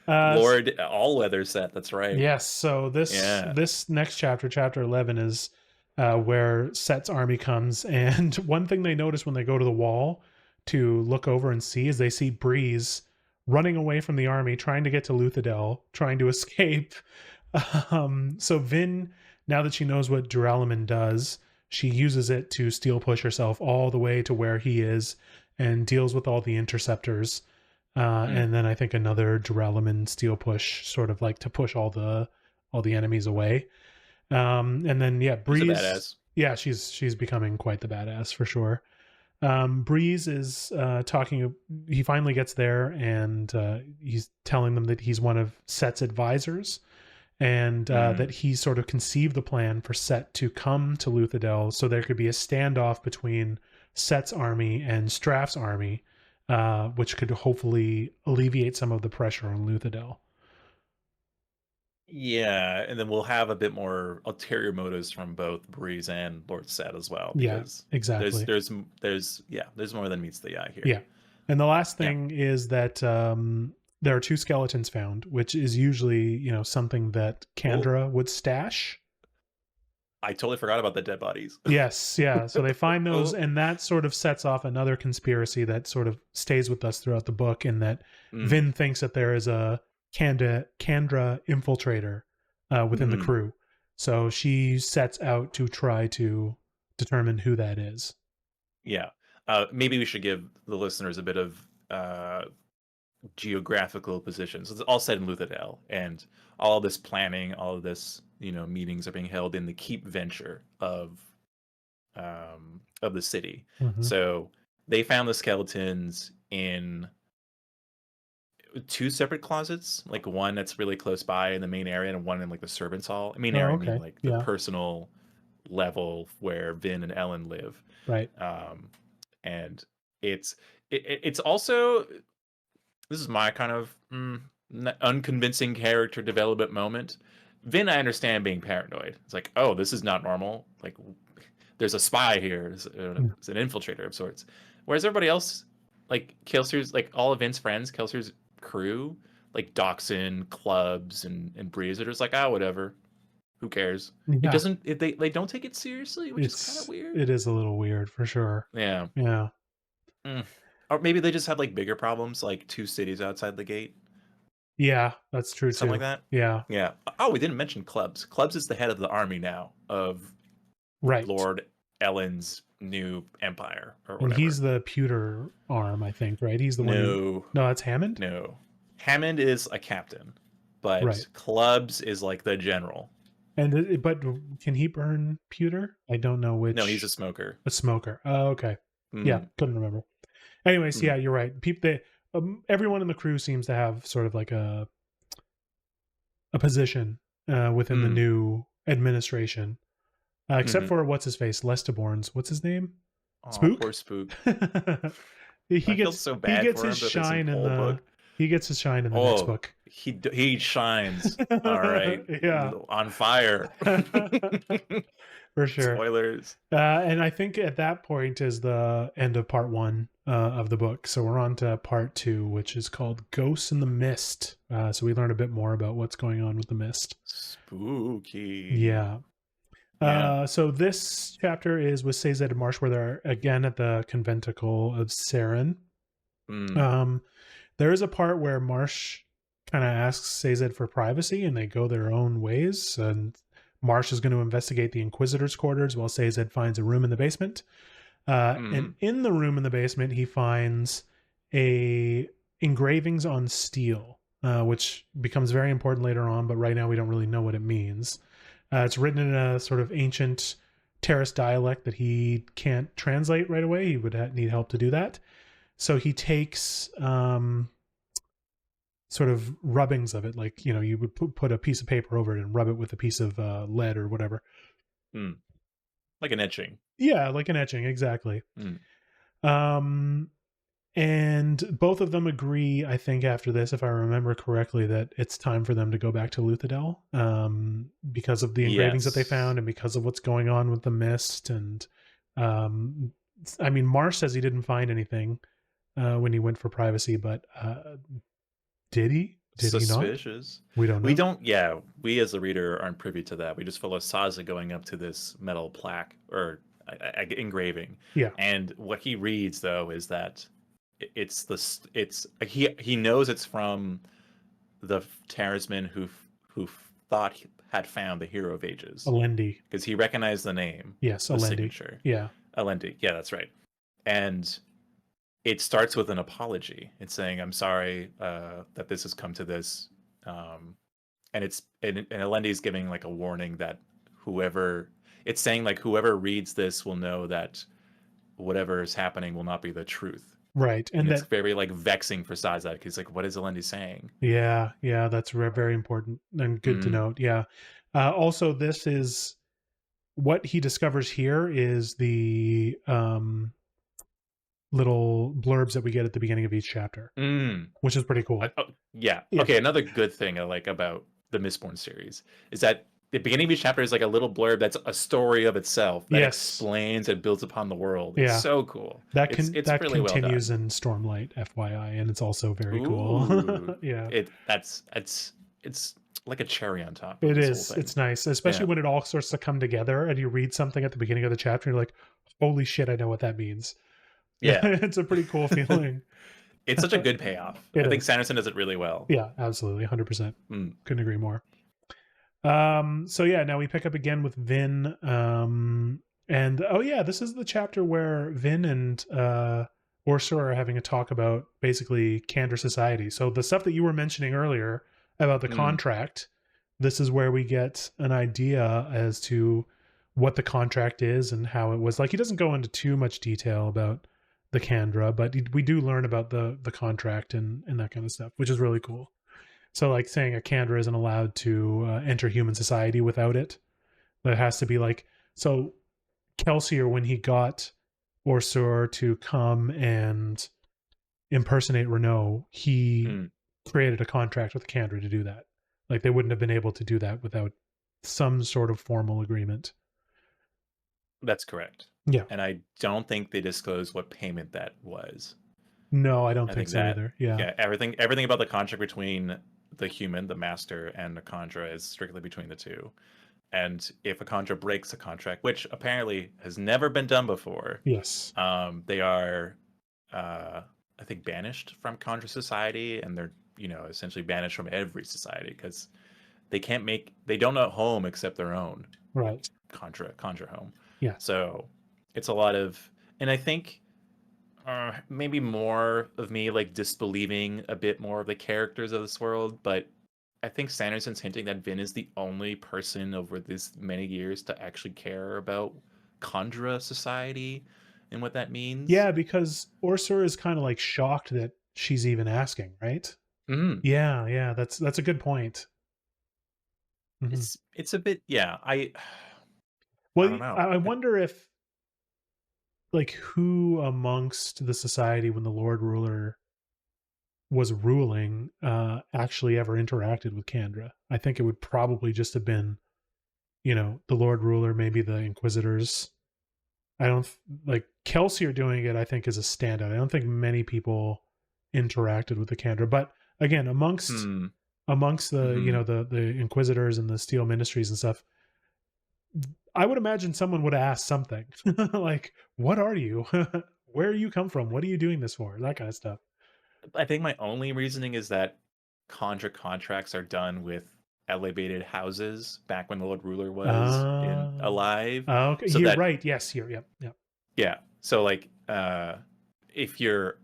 Uh, Lord All Weather Set, that's right. yes. So this Yeah. this next chapter, chapter 11, is where Set's army comes, and one thing they notice when they go to the wall to look over and see is they see Breeze running away from the army, trying to get to Luthadel, trying to escape. So Vin, now that she knows what Duralaman does, she uses it to steel push herself all the way to where he is and deals with all the interceptors. Mm. And then I think another Duralaman steel push, sort of like to push all the enemies away. And then yeah, She's a Breeze. badass. Yeah, she's becoming quite the badass for sure. Breeze is talking. He finally gets there, and he's telling them that he's one of Set's advisors, and that Mm. he sort of conceived the plan for Set to come to Luthadel, so there could be a standoff between Set's army and Straff's army, which could hopefully alleviate some of the pressure on Luthadel. Yeah, and then we'll have a bit more ulterior motives from both Breeze and Lord Set as well, Yeah, because there's exactly. there's there's more than meets the eye here. Yeah. And the last Yeah. thing is that there are two skeletons found, which is usually, something that Oh, Kandra would stash. I totally forgot about the dead bodies. Yes, yeah. So they find those, Oh. and that sort of sets off another conspiracy that sort of stays with us throughout the book, in that Mm. Vin thinks that there is a Kandra infiltrator within the Hmm. crew. So she sets out to try to determine who that is. Yeah. Maybe we should give the listeners a bit of geographical positions. It's all said in Luthadel, and all of this planning, all of this, meetings are being held in the keep venture of the city. Hmm. So they found the skeletons in two separate closets, like one that's really close by in the main area, and one in like the servants' hall. I mean, Oh, area, I mean okay. like the Yeah. personal level where Vin and Ellen live. Right. Um, and it's also, this is my kind of unconvincing character development moment. Vin, I understand being paranoid. It's like, oh, this is not normal. Like, there's a spy here. It's an infiltrator of sorts. Whereas everybody else, like Kelser's, like all of Vin's friends, Kelser's crew, like Doxson, Clubs, and Breeze, are just like, ah, whatever. Who cares? It Yeah. doesn't. They don't take it seriously, which is kind of weird. It is a little weird for sure. Yeah. Yeah. Mm. Or maybe they just have like bigger problems, like two cities outside the gate, Yeah, that's true something like too. that. Yeah. Yeah. Oh, we didn't mention Clubs. Clubs is the head of the army now of Right. Lord Ellen's new empire or And he's whatever. the pewter arm, I think, right? He's the one who. No, No, that's Hammond? no. Hammond is a captain, Right. but Clubs is like the general. And but can he burn pewter? I don't know No, he's a which. smoker. A smoker. Oh, okay. Yeah, Mm, couldn't remember. Anyways, mm, yeah, you're right. People, everyone in the crew seems to have sort of like a position within the mm. new administration. except Mhm. for what's his face, Lestiborn's. What's his name? Oh, Spook. poor Spook. he I felt gets so he bad gets for his him that this shine in whole the book. he gets his shine in the next Oh, book. he shines. All right, Yeah. on fire. For sure. Spoilers. And I think at that point is the end of part one of the book. So we're on to part two, which is called Ghosts in the Mist. So we learn a bit more about what's going on with the mist. Spooky. Yeah. Yeah. So this chapter is with Sazed and Marsh, where they're again at the conventicle of Saren. Mm. Um, there is a part where Marsh kind of asks Sazed for privacy, and they go their own ways. And Marsh is going to investigate the Inquisitor's quarters, while Sazed finds a room in the basement. And Mm. in the room in the basement, he finds a engravings on steel, which becomes very important later on. But right now, we don't really know what it means. It's written in a sort of ancient Terrace dialect that he can't translate right away. He would need help to do that. So he takes sort of rubbings of it, like you would put a piece of paper over it and rub it with a piece of lead or whatever. Mm. Like an etching. Yeah, like an etching, exactly. Mm. Um, and both of them agree, I think, after this, if I remember correctly, that it's time for them to go back to Luthadel, because of the engravings that they Yes. found and because of what's going on with the mist. And um, I mean, Marsh says he didn't find anything when he went for privacy, but did he? Did he not? Suspicious. We don't We know. don't, yeah, we as the reader aren't privy to that. We just follow Saza going up to this metal plaque or engraving. Yeah, And what he reads, though, is that he knows it's from the talisman who thought he had found the Hero of Ages Elendi. because he recognized the name, Yes, the Elendi. signature. Yeah, Elendi. Yeah, that's right. And it starts with an apology. It's saying, "I'm sorry that this has come to this," and Elendi is giving like a warning that whoever it's saying like whoever reads this will know that whatever is happening will not be the truth, right. and And it's that, very like vexing for Sazak. He's like, "What is Elendi saying?" yeah, that's very important and good to Mm, note. Yeah. Also, this is what he discovers here is the little blurbs that we get at the beginning of each chapter, mm. which is pretty cool. Yeah. Yeah. Okay. Another good thing I like about the Mistborn series is that the beginning of each chapter is like a little blurb that's a story of itself that Yes. explains and builds upon the world. It's Yeah. so cool. That It's that really well continues done. in Stormlight, FYI, and it's also very cool. Ooh, Yeah. it's like a cherry on top of It this whole is. thing. It's nice, especially Yeah, when it all starts to come together and you read something at the beginning of the chapter and you're like, "Holy shit, I know what that means." yeah. It's a pretty cool feeling. It's such a good payoff. It I think is. Sanderson does it really well. Yeah, absolutely. 100%. Mm, Couldn't agree more. So yeah, now we pick up again with Vin. And oh yeah, this is the chapter where Vin and Ursula are having a talk about basically Kandra society. So the stuff that you were mentioning earlier about the mm, contract, this is where we get an idea as to what the contract is and how it was. Like he doesn't go into too much detail about the Kandra, but we do learn about the contract and that kind of stuff, which is really cool. So, like saying a Kandra isn't allowed to enter human society without it. That has to be like so. Kelsier, when he got Orsur to come and impersonate Renault, he mm. created a contract with Kandra to do that. Like they wouldn't have been able to do that without some sort of formal agreement. That's correct. Yeah. And I don't think they disclosed what payment that was. No, I don't I think think so that either. Yeah. yeah, everything about the contract between the human, the master, and the Kandra is strictly between the two. And if a Kandra breaks a contract, which apparently has never been done before, Yes. they are, I think, banished from Kandra society, and they're essentially banished from every society because they don't know home except their own Right. Kandra home. Yeah. So it's a lot of, and I think maybe more of me like disbelieving a bit more of the characters of this world, but I think Sanderson's hinting that Vin is the only person over this many years to actually care about Kandra society and what that means. Yeah, because Orsur is kind of like shocked that she's even asking, right? Mm. Yeah, that's a good point. Hmm. It's a bit, yeah. I Well, don't know. I wonder if, like, who amongst the society when the Lord Ruler was ruling actually ever interacted with Kandra. I think it would probably just have been, the Lord Ruler, maybe the Inquisitors. I don't like Kelsier doing it. I think is a standout. I don't think many people interacted with the Kandra, but again, Hmm. amongst the Hmm. the Inquisitors and the Steel Ministries and stuff, I would imagine someone would ask something like, "What are you? Where you come from? What are you doing this for?" That kind of stuff. I think my only reasoning is that Kandra contracts are done with elevated houses back when the Lord Ruler was in Uh, alive, okay, so you're that right. Yes, here. Yep, yep. yeah. So like if you're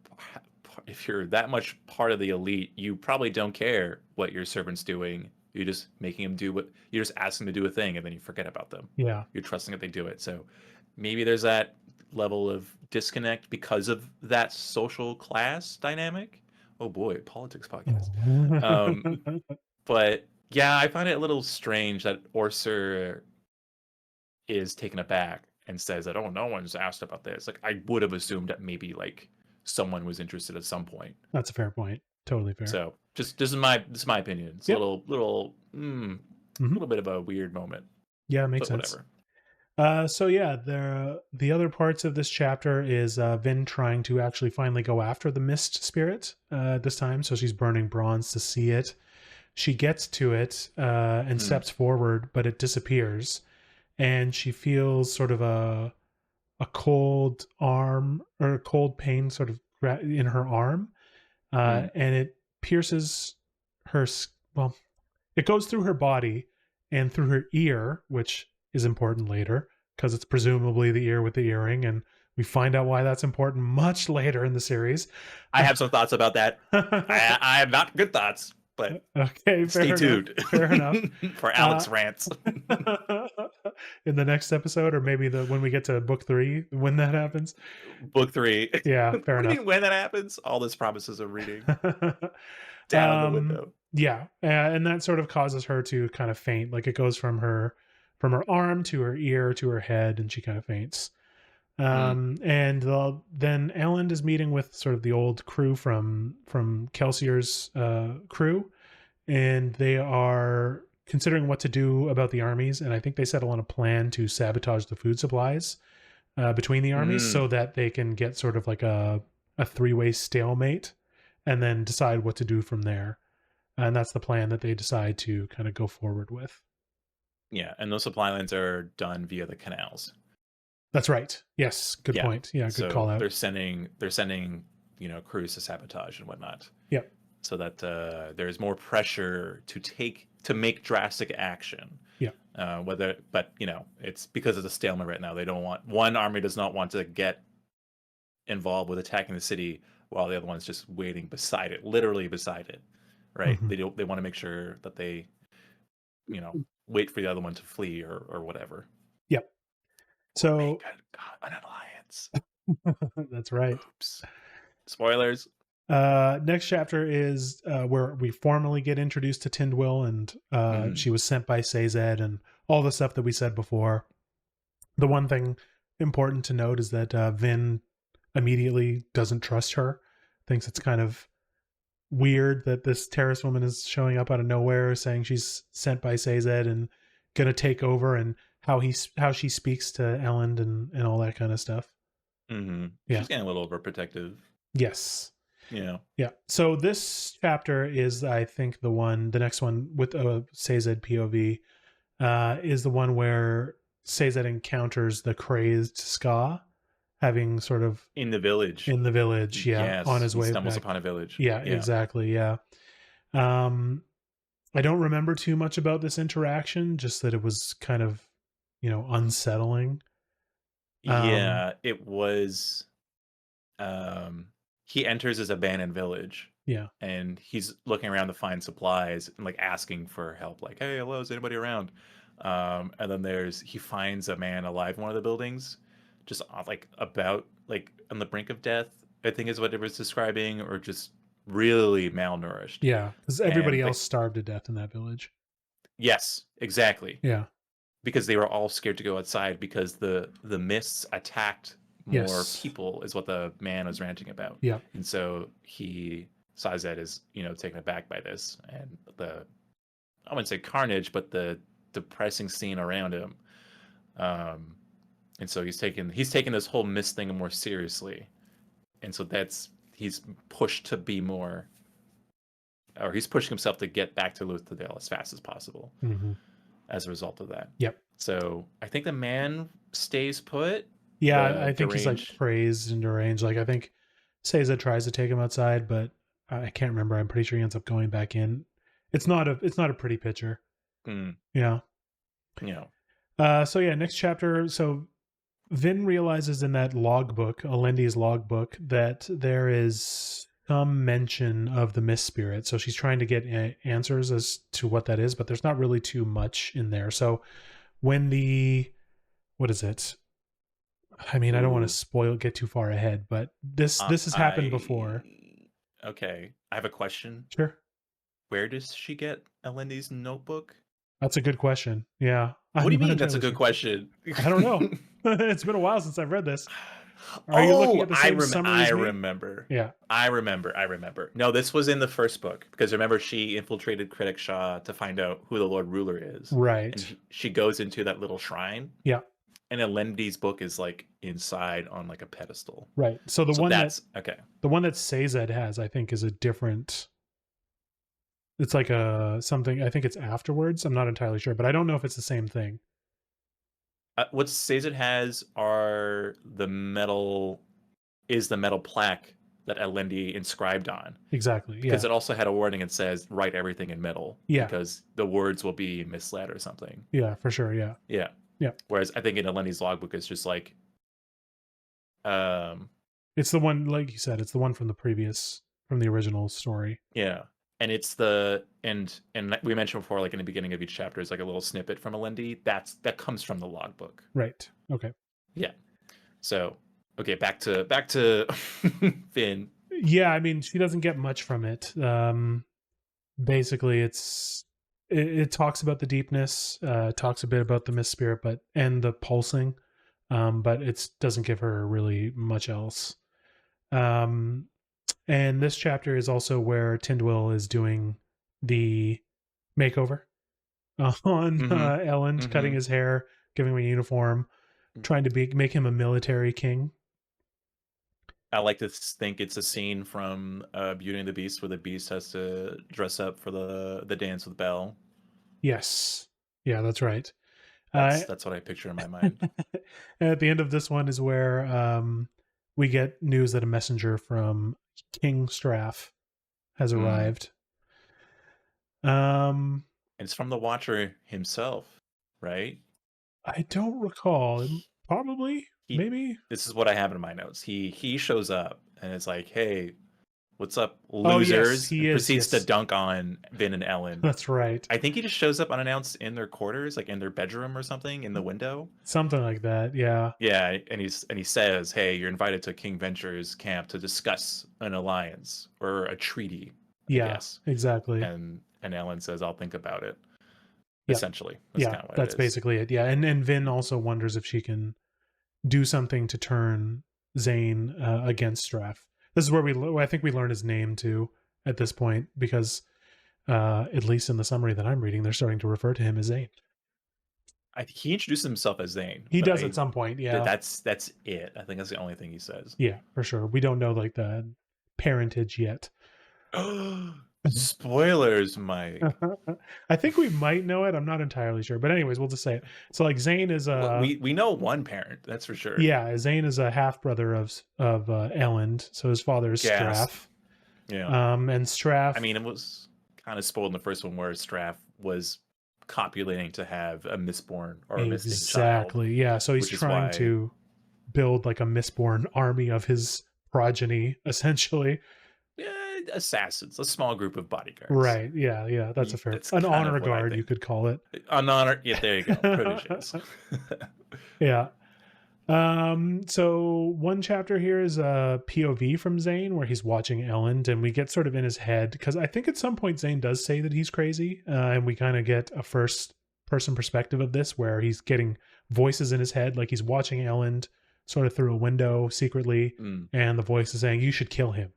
if you're that much part of the elite, you probably don't care what your servant's doing. You're just making them do what you just ask them to do a thing and then you forget about them. Yeah. You're trusting that they do it. So maybe there's that level of disconnect because of that social class dynamic. Oh boy, politics podcast. Um, but yeah, I find it a little strange that Orser is taken aback and says that, "Oh, no one's asked about this." Like I would have assumed that maybe like someone was interested at some point. That's a fair point. Totally fair. So just this is my opinion. It's a Yep. little Hmm. bit of a weird moment, Yeah, makes but sense. whatever. So yeah, the other parts of this chapter is Vin trying to actually finally go after the mist spirit this time. So she's burning bronze to see it. She gets to it and Hmm. steps forward, but it disappears, and she feels sort of a cold arm or a cold pain sort of in her arm, Hmm. and it pierces her. Well, it goes through her body and through her ear, which is important later because it's presumably the ear with the earring, and we find out why that's important much later in the series. I have some thoughts about that. I have not good thoughts, but Okay, stay fair enough. tuned Fair enough. for Uh, Alex rants. in the next episode, or maybe the when we get to book 3, when that happens. Book 3. Yeah, What fair do you enough. mean when that happens? All this promises of reading down the window. Yeah, and that sort of causes her to kind of faint. Like it goes from her arm to her ear to her head, and she kind of faints. Hmm. Then Elend is meeting with sort of the old crew from Kelsier's crew, and they are considering what to do about the armies. And I think they settle on a plan to sabotage the food supplies between the armies Mm. so that they can get sort of like a 3-way stalemate, and then decide what to do from there. And that's the plan that they decide to kind of go forward with. Yeah, and those supply lines are done via the canals. That's right. Yes, good Yeah. point. Yeah, good call So out. they're sending, crews to sabotage and whatnot. Yep. So that there's more pressure to make drastic action. Yep. But it's because of the stalemate right now. They don't want one army does not want to get involved with attacking the city while the other one's just waiting beside it, literally beside it. Right? Hmm. They want to make sure that they wait for the other one to flee or whatever. Yep. Or make So an alliance. that's right. Oops. Spoilers. Next chapter is where we formally get introduced to Tindwyl, and Hmm. she was sent by Sazed, and all the stuff that we said before. The one thing important to note is that Vin immediately doesn't trust her, thinks it's kind of weird that this terrorist woman is showing up out of nowhere saying she's sent by Sazed and gonna take over, and how she speaks to Elend and all that kind of stuff. Hmm. Yeah. She's getting a little overprotective. Yes. Yeah. Yeah. So this chapter is, I think, the next one with a Sazed POV is the one where Sazed encounters the crazed Ska, having sort of In the village. in the village. Yeah, on Yes. his He way stumbles back. upon a village. Yeah, Yeah. exactly. Yeah. Um, I don't remember too much about this interaction, just that it was kind of, unsettling. Um, Yeah. It was um he enters his abandoned village yeah. and he's looking around to find supplies and like asking for help, like, hey, hello, is anybody around? And then he finds a man alive in one of the buildings, just like about like on the brink of death, I think is what it was describing, or just really malnourished. Yeah, because everybody And else starved to death in that village. yes, exactly. Yeah. because they were all scared to go outside because the mists attacked more Yes. people, is what the man was ranting about. Yeah. And so Sazed is, taken aback by this, and I wouldn't say carnage, but the depressing scene around him. And so he's taken this whole mist thing more seriously. And so he's pushed to be more, or he's pushing himself to get back to Luthadel as fast as possible as a result of that. Yep. So I think the man stays put. Yeah, I think he's like deranged. crazed and deranged. Like I think Seiza tries to take him outside, but I can't remember. I'm pretty sure he ends up going back in. It's not a pretty picture. Yeah. So yeah, next chapter. So Vin realizes in that logbook, Elendi's logbook, that there is some mention of the mist spirit. So she's trying to get answers as to what that is, but there's not really too much in there. So when what is it? I mean, I don't want to get too far ahead, but this has happened before. Okay, I have a question. Sure. Where does she get Elendi's notebook? That's a good question. Yeah. What do you mean that's a good question? I don't know. It's been a while since I've read this. Are you looking at the same summary as me? I remember. Yeah. I remember. No, this was in the first book, because remember she infiltrated Critic Shaw to find out who the Lord Ruler is. Right. And she goes into that little shrine. Yeah. And Elendi's book is like inside on like a pedestal. Right. So the one that Sazed has, I think, is a different. It's like something. I think it's afterwards. I'm not entirely sure, but I don't know if it's the same thing. What Sazed has the metal plaque that Elendi inscribed on. Exactly. Yeah. Because it also had a warning that says write everything in metal. Yeah. Because the words will be misled or something. Yeah, for sure. Yeah. Yeah. Yeah. Whereas I think in Elendi's logbook it's just like it's the one, like you said, it's the one from the original story. Yeah. And it's and we mentioned before, like in the beginning of each chapter is like a little snippet from Elendi. That comes from the logbook. Right. Okay. Yeah. So okay, back to Finn. Yeah, I mean, she doesn't get much from it. Basically, it talks about the deepness, talks a bit about the mist spirit, and the pulsing, but it doesn't give her really much else. And this chapter is also where Tindwyl is doing the makeover on Elend, cutting his hair, giving him a uniform, trying to make him a military king. I like to think it's a scene from Beauty and the Beast where the Beast has to dress up for the dance with Belle. Yes. Yeah, that's right. That's what I picture in my mind. And at the end of this one is where we get news that a messenger from King Straff has arrived. And it's from the Watcher himself, right? I don't recall. Probably, maybe. This is what I have in my notes. He shows up and it's like, hey, what's up, losers? He proceeds to dunk on Vin and Elend. That's right. I think he just shows up unannounced in their quarters, like in their bedroom or something, in the window. Something like that, yeah. Yeah, and he says, hey, you're invited to King Venture's camp to discuss an alliance or a treaty. I guess. Exactly. And Elend says, I'll think about it. Yep. Essentially. That's basically it. Yeah. And Vin also wonders if she can do something to turn Zane against Straff. This is where I think we learn his name too at this point, because at least in the summary that I'm reading, they're starting to refer to him as Zane. He introduces himself as Zane. He does at some point, yeah. That's it. I think that's the only thing he says. Yeah, for sure. We don't know like the parentage yet. Spoilers, Mike. I think we might know it. I'm not entirely sure, but anyways, we'll just say it. So like Zane is we know one parent, that's for sure. Yeah, Zane is a half brother of Elend, so his father is Straff. Yeah. And Straff. I mean, it was kind of spoiled in the first one where Straff was copulating to have a Mistborn or a missing child. Exactly. Yeah. So he's trying to build like a Mistborn army of his progeny, essentially. Yeah, assassins, a small group of bodyguards. Right. Yeah. That's an honor guard, you could call it. An honor. Yeah, there you go. Proteges. Yeah. So one chapter here is a POV from Zane where he's watching Elend, and we get sort of in his head, because I think at some point Zane does say that he's crazy, and we kind of get a first person perspective of this, where he's getting voices in his head, like he's watching Elend sort of through a window secretly, Mm. and the voice is saying, "You should kill him.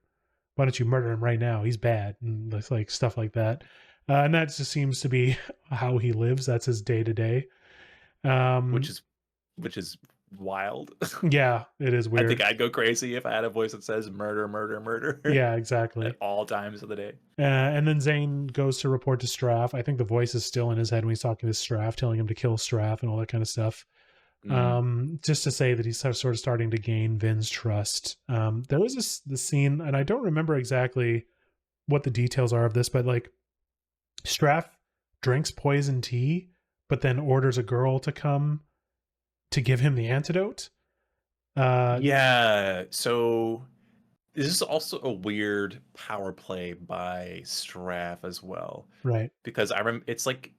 Why don't you murder him right now? He's bad," and it's like stuff like that. And that just seems to be how he lives. That's his day to day. Which is wild. Yeah, it is I think weird. I'd go crazy if I had a voice that says murder, murder, murder Yeah, at exactly. all times of the day. And then Zane goes to report to Straff. I think the voice is still in his head when he's talking to Straff, telling him to kill Straff and all that kind of stuff. Mm. Just to say that he's sort of starting to gain Vin's trust. There was this scene, and I don't remember exactly what the details are of this, but like Straff drinks poison tea, but then orders a girl to come to give him the antidote. Yeah, so this is also a weird power play by Straff as well, Right. because it's like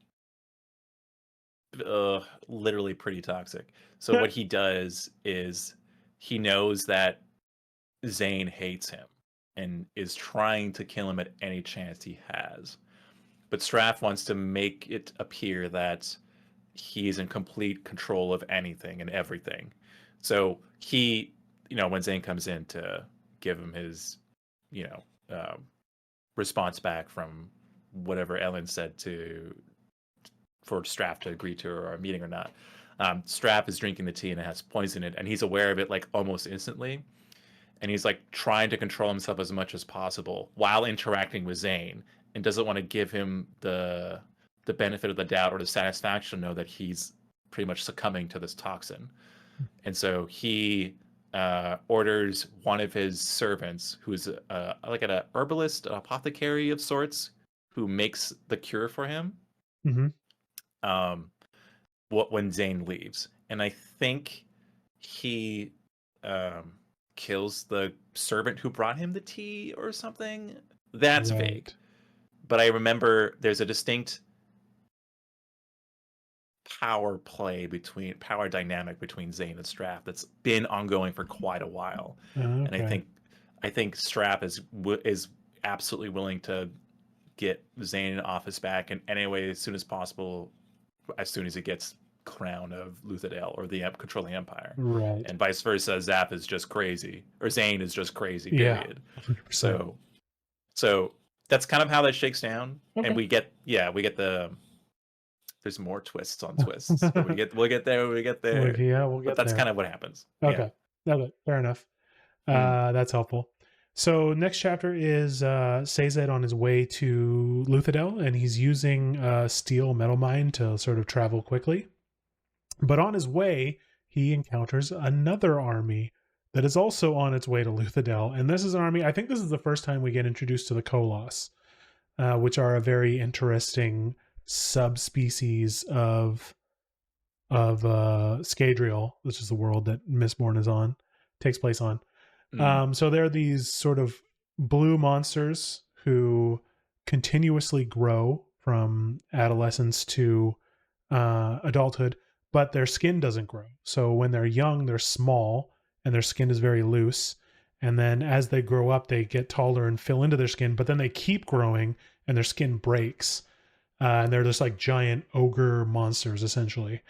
literally pretty toxic. So what he does is he knows that Zane hates him and is trying to kill him at any chance he has. But Straff wants to make it appear that he's in complete control of anything and everything. So he, when Zane comes in to give him his, you know, response back from whatever Ellen said for Straff to agree to a meeting or not. Straff is drinking the tea and it has poison in it, and he's aware of it like almost instantly. And he's like trying to control himself as much as possible while interacting with Zane, and doesn't want to give him the benefit of the doubt or the satisfaction to know that he's pretty much succumbing to this toxin. And so he orders one of his servants, who's like an herbalist, an apothecary of sorts, who makes the cure for him. Mm-hmm. When Zane leaves, and I think he kills the servant who brought him the tea or something. That's vague, Right. but I remember there's a distinct power dynamic between Zane and Straff that's been ongoing for quite a while, and Okay. I think Straff is absolutely willing to get Zane off his back in any way as soon as possible, as soon as he gets crown of Luthadel or the controlling empire, Right. and vice versa. Zap is just crazy, or Zane is just crazy. Yeah. Period. 100%. So that's kind of how that shakes down, and Okay. we get the. There's more twists on twists, but we'll get there when we get there. Yeah, we'll But get that's kind there. of what happens. Yeah. Okay. Okay. Fair enough. Mm. That's helpful. So next chapter is Sazed on his way to Luthadel, and he's using steel metal mine to sort of travel quickly. But on his way, he encounters another army that is also on its way to Luthadel. And this is an army, I think this is the first time we get introduced to the Koloss, which are a very interesting subspecies of Scadrial, which is the world that Mistborn takes place on. Mm. So there are these sort of blue monsters who continuously grow from adolescence to adulthood, but their skin doesn't grow. So when they're young, they're small and their skin is very loose. And then as they grow up, they get taller and fill into their skin, but then they keep growing and their skin breaks. And they're just like giant ogre monsters, essentially.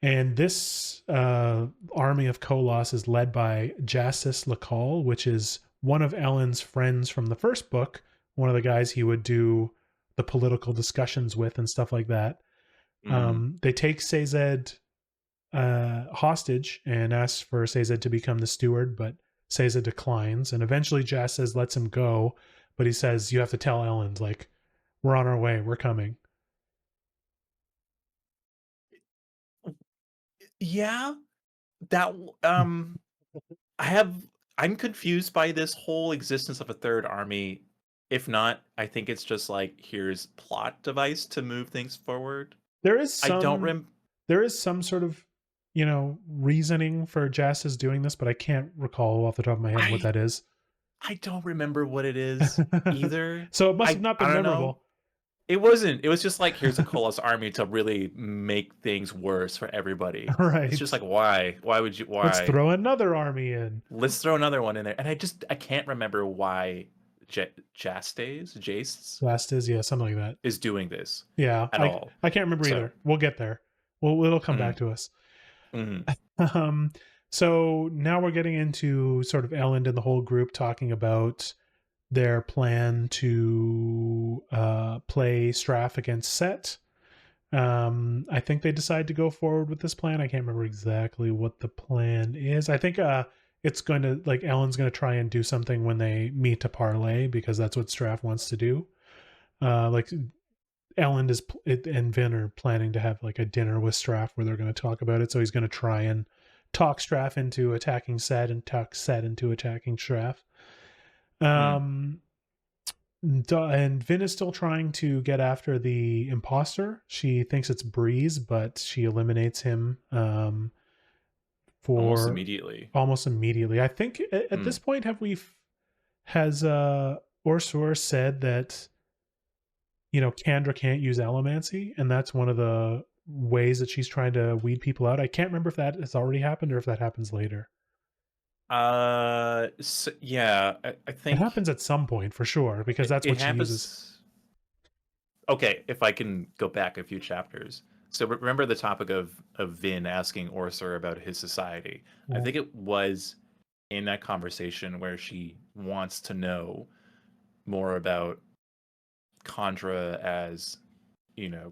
And this army of Koloss is led by Jassis Lacal, which is one of Elend's friends from the first book, one of the guys he would do the political discussions with and stuff like that. Mm. They take Sazed hostage and ask for Sazed to become the steward, but Sazed declines. And eventually Jassis lets him go, but he says, "You have to tell Elend, like, we're on our way, we're coming." Yeah, that I'm confused by this whole existence of a third army. If not, I think it's just like here's plot device to move things forward. There is I don't some there is some sort of, reasoning for Jassis doing this, but I can't recall off the top of my head what I that is. I don't remember what it is either. So it must have not I been don't know. memorable. It wasn't. It was just like here's a Koloss army to really make things worse for everybody. It's just Right. like why? Why would you? Let's Why? throw another army in. Let's throw another one in there. And I can't remember why Jastes Last is, yeah, something like that. is doing this Yeah, at all. I can't remember So, either. We'll get there. Well, it'll come back mm, to us. mm, Um, so now we're getting into sort of Elend and the whole group talking about their plan to play Straff against Set. I think they decide to go forward with this plan. I can't remember exactly what the plan is. I think it's going to, like, Ellen's going to try and do something when they meet to parlay, because that's what Straff wants to do. Like, Ellen and Vin are planning to have like a dinner with Straff where they're going to talk about it. So he's going to try and talk Straff into attacking Set and talk Set into attacking Straff. mm. And Vin is still trying to get after the imposter. She thinks it's Breeze, but she eliminates him Almost for immediately. almost immediately. I think at Mm. this point, has Orsor said that, you know, Kandra can't use allomancy, and that's one of the ways that she's trying to weed people out. I can't remember if that has already happened or if that happens later. So, yeah, I It think happens at some point for sure, because that's it what she uses. happens. Okay, if I can go back a few chapters. So remember the topic of Vin asking Orsor about his society. I Well, think it was in that conversation where she wants to know more about Kandra as,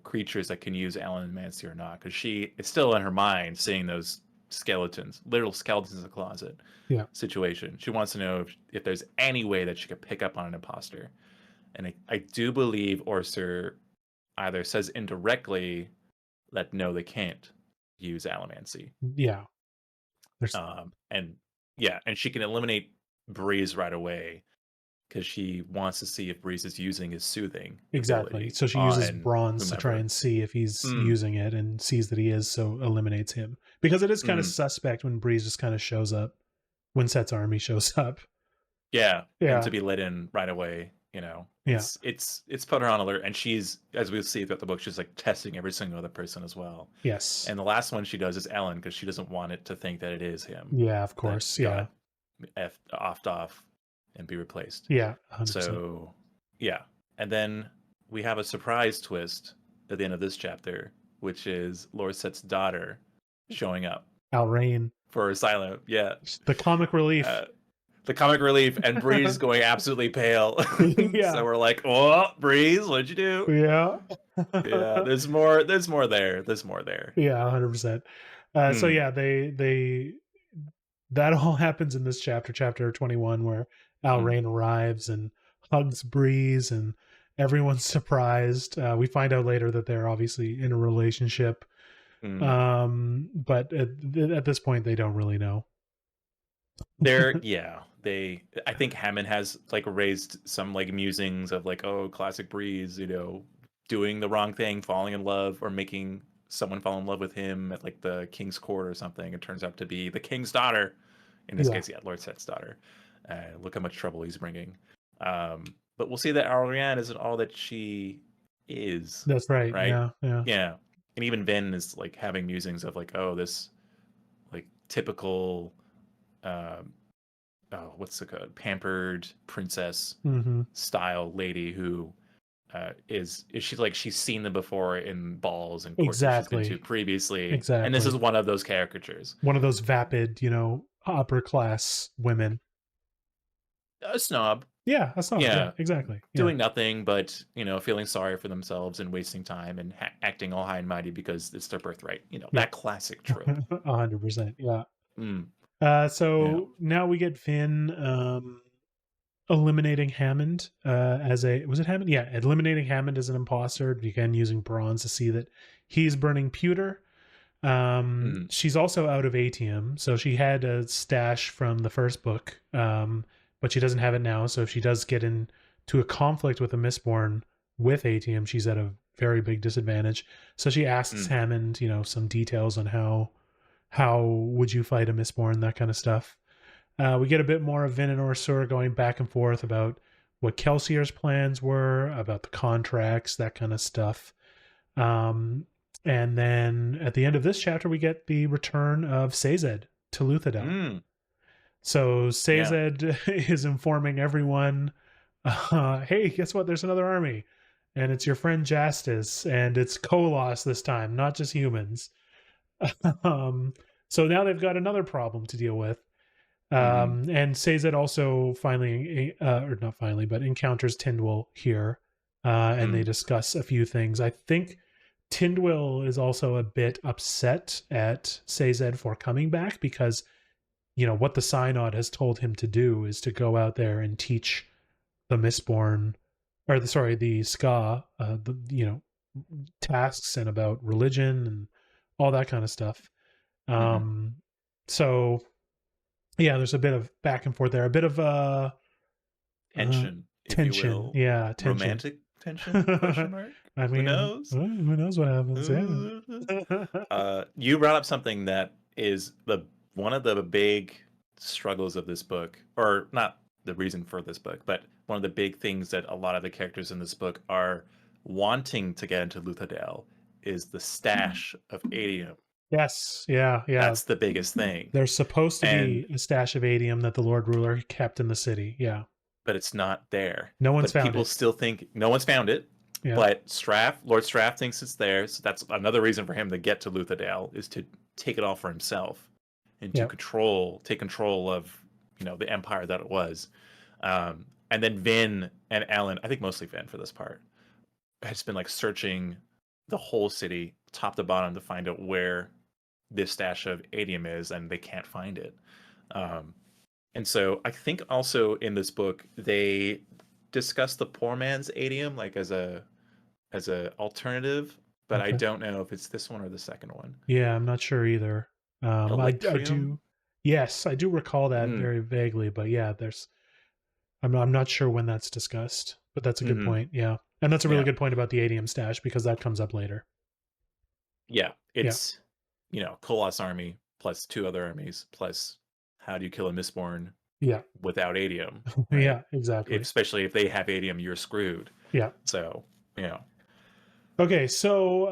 creatures that can use allomancy or not, because she is still in her mind seeing those skeletons, literal skeletons in the closet yeah, situation. She wants to know if there's any way that she could pick up on an imposter. And I do believe Orsor either says indirectly that no, they can't use allomancy. yeah. There's And yeah, and she can eliminate Breeze right away because she wants to see if Breeze is using his soothing exactly. ability So she uses on bronze to try whomever. and see if he's Mm, using it, and sees that he is, so eliminates him. Because it is kind of mm, suspect when Breeze just kind of shows up, when Set's army shows up. yeah, and Yeah, to be let in right away, yeah, it's put her on alert, and she's, as we'll see throughout the book, she's like testing every single other person as well. yes, And the last one she does is Ellen, because she doesn't want it to think that it is him yeah, of that course, yeah, got offed off and be replaced. yeah, 100%. So, yeah. And then we have a surprise twist at the end of this chapter, which is Lord Set's daughter showing up Alrain, for asylum. Yeah. the comic relief. Uh, the comic relief, and Breeze going absolutely pale. So Yeah, we're like, "Oh, Breeze, what'd you do?" yeah. Yeah, there's more. There's more there. There's more there. Yeah, 100%. So Mm, yeah, they that all happens in this chapter 21, where mm, Alrain arrives and hugs Breeze, and everyone's surprised. We find out later that they're obviously in a relationship, mm. but at this point they don't really know. Yeah, I think Hammond has like raised some like musings of like, oh, classic Breeze, doing the wrong thing, falling in love, or making someone fall in love with him at like the king's court or something. It turns out to be the king's daughter. In this Yeah, case, yeah, Lord Set's daughter. Look how much trouble he's bringing. But we'll see that Ariane isn't all that she is, that's right. right? Yeah, yeah. Yeah. And even Vin is like having musings of like, oh, this like typical um what's the code, pampered princess Hmm. style lady who is she like she's seen them before in balls and courts that she's been to Exactly, previously, and this is exactly. one of those caricatures. One of those vapid, upper class women. A snob. Yeah, that's not. Yeah, Yeah, exactly. Yeah, doing nothing but feeling sorry for themselves and wasting time and acting all high and mighty because it's their birthright, yeah. that classic trope. 100%. Yeah. Mm, yeah. So now we get Finn eliminating Hammond as a, was it Hammond? Yeah, eliminating Hammond as an imposter, again using bronze to see that he's burning pewter. Mm, She's also out of atium, so she had a stash from the first book, but she doesn't have it now. So if she does get into a conflict with a Mistborn with atium, she's at a very big disadvantage. So she asks mm, Hammond, some details on how would you fight a Mistborn, that kind of stuff. We get a bit more of Vin and Orsur going back and forth about what Kelsier's plans were, about the contracts, that kind of stuff. And then at the end of this chapter, we get the return of Sazed to Luthadel. mm. So Yeah. Sazed is informing everyone Hey, guess what? There's another army, and it's your friend Justice, and it's Kolos this time, not just humans. um, so now they've got another problem to deal with. Hmm. And Sazed also finally, or not finally, but encounters Tindwyl here, and they Mm. discuss a few things. I think Tindwyl is also a bit upset at Sazed for coming back because what the Synod has told him to do is to go out there and teach the Mistborn, or the Ska, the tasks and about religion and all that kind of stuff. Hmm. Um, so yeah, there's a bit of back and forth there, a bit of uh Tension, if you tension. will. Yeah, tension. Romantic tension? Question mark? I Who mean, knows? who knows what happens? Yeah. You brought up something that is the one of the big struggles of this book, or not the reason for this book, but one of the big things that a lot of the characters in this book are wanting to get into Luthadel is the stash of atium. Yes. Yeah. Yeah. That's the biggest thing. There's supposed to And be a stash of atium that the Lord Ruler kept in the city. Yeah. but it's not there. No one's But found people it. still think no one's found it. Yeah. But Lord Straff thinks it's there, so that's another reason for him to get to Luthadel is to take it all for himself and to Yeah. take control of the empire that it was. And then Vin and Elend, I think mostly Vin for this part, has been like searching the whole city, top to bottom, to find out where this stash of atium is, and they can't find it. Um, and so I think also in this book they discuss the poor man's atium like as a alternative, but I Okay. don't know if it's this one or the second one. Yeah, I'm not sure either. I Electrium? do. Yes, I do recall that Mm, very vaguely, but yeah, I'm not sure when that's discussed, but that's a good mm-hmm. point. Yeah. And that's a really Yeah. good point about the atium stash because that comes up later. Yeah. Yeah. It's Kolos army plus two other armies plus how do you kill a Mistborn Yeah. without adium, right? Yeah, exactly. Especially if they have adium, you're screwed. Yeah. So, yeah. Okay, so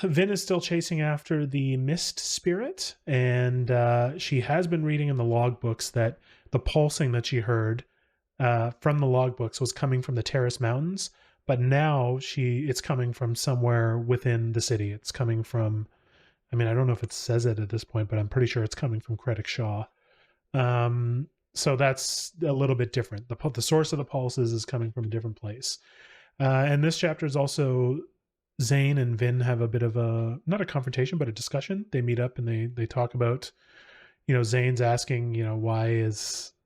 Vin is still chasing after the mist spirit, and she has been reading in the logbooks that the pulsing that she heard from the logbooks was coming from the Terrace Mountains, but now it's coming from somewhere within the city. It's coming from, I mean, I don't know if it says it at this point, but I'm pretty sure it's coming from Credit Shaw. So that's a little bit different. The source of the pulses is coming from a different place. And this chapter is also Zane and Vin have a bit of a not a confrontation, but a discussion. They meet up and they talk about, Zane's asking, why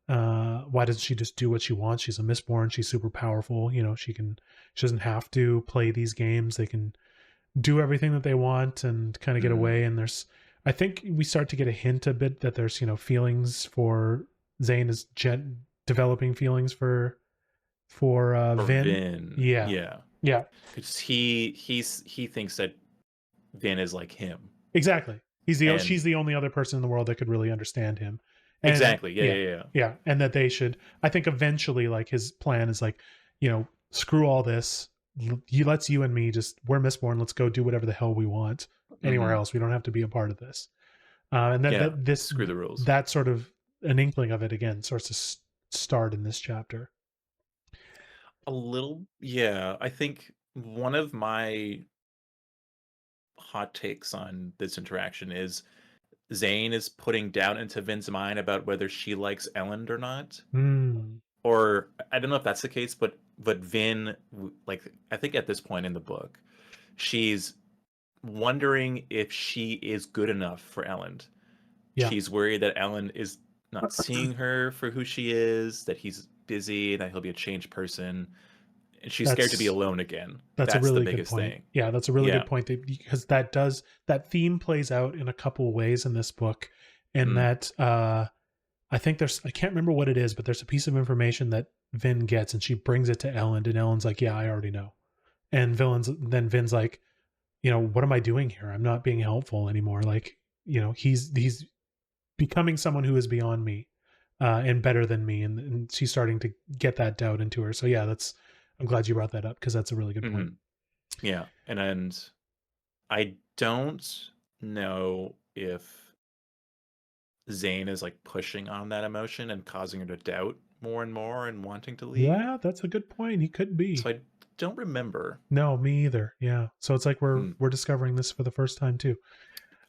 doesn't she just do what she wants? She's a Mistborn. She's super powerful. She doesn't have to play these games. They can do everything that they want and kind of get Mm. away. And I think we start to get a hint a bit that there's, feelings for Zane is developing feelings for For Vin. Vin, Yeah. yeah. Yeah. Because he thinks that Vin is like him. Exactly. And She's the only other person in the world that could really understand him. And exactly. Yeah, yeah. yeah, yeah. Yeah, and that they should I think eventually like his plan is like, screw all this. He lets you and me just we're Mistborn, let's go do whatever the hell we want anywhere Hmm. else. We don't have to be a part of this. And that Yeah. that this Screw the rules. that sort of an inkling of it again starts to start in this chapter. A little, yeah. I think one of my hot takes on this interaction is Zane is putting down into Vin's mind about whether she likes Elend or not. Hmm. Or I don't know if that's the case, but Vin, like I think at this point in the book, she's wondering if she is good enough for Elend. Yeah. She's worried that Elend is not seeing her for who she is, that he's busy, that he'll be a changed person, and she's scared to be That's alone again. That's a That's the really good biggest point. thing. Yeah, that's a really Yeah. good point because that theme plays out in a couple ways in this book, and Mm. that I think I can't remember what it is, but there's a piece of information that Vin gets, and she brings it to Elend, and Elend's like, "Yeah, I already know," and then Vin's like, "What am I doing here? I'm not being helpful anymore." Like, he's becoming someone who is beyond me, and better than me, and she's starting to get that doubt into her. So yeah, I'm glad you brought that up because that's a really good point. Hmm. Yeah. And I don't know if Zane is like pushing on that emotion and causing her to doubt more and more and wanting to leave. Yeah, that's a good point. He could be. So I don't remember. No, me either. Yeah. So it's like Hmm. we're discovering this for the first time too.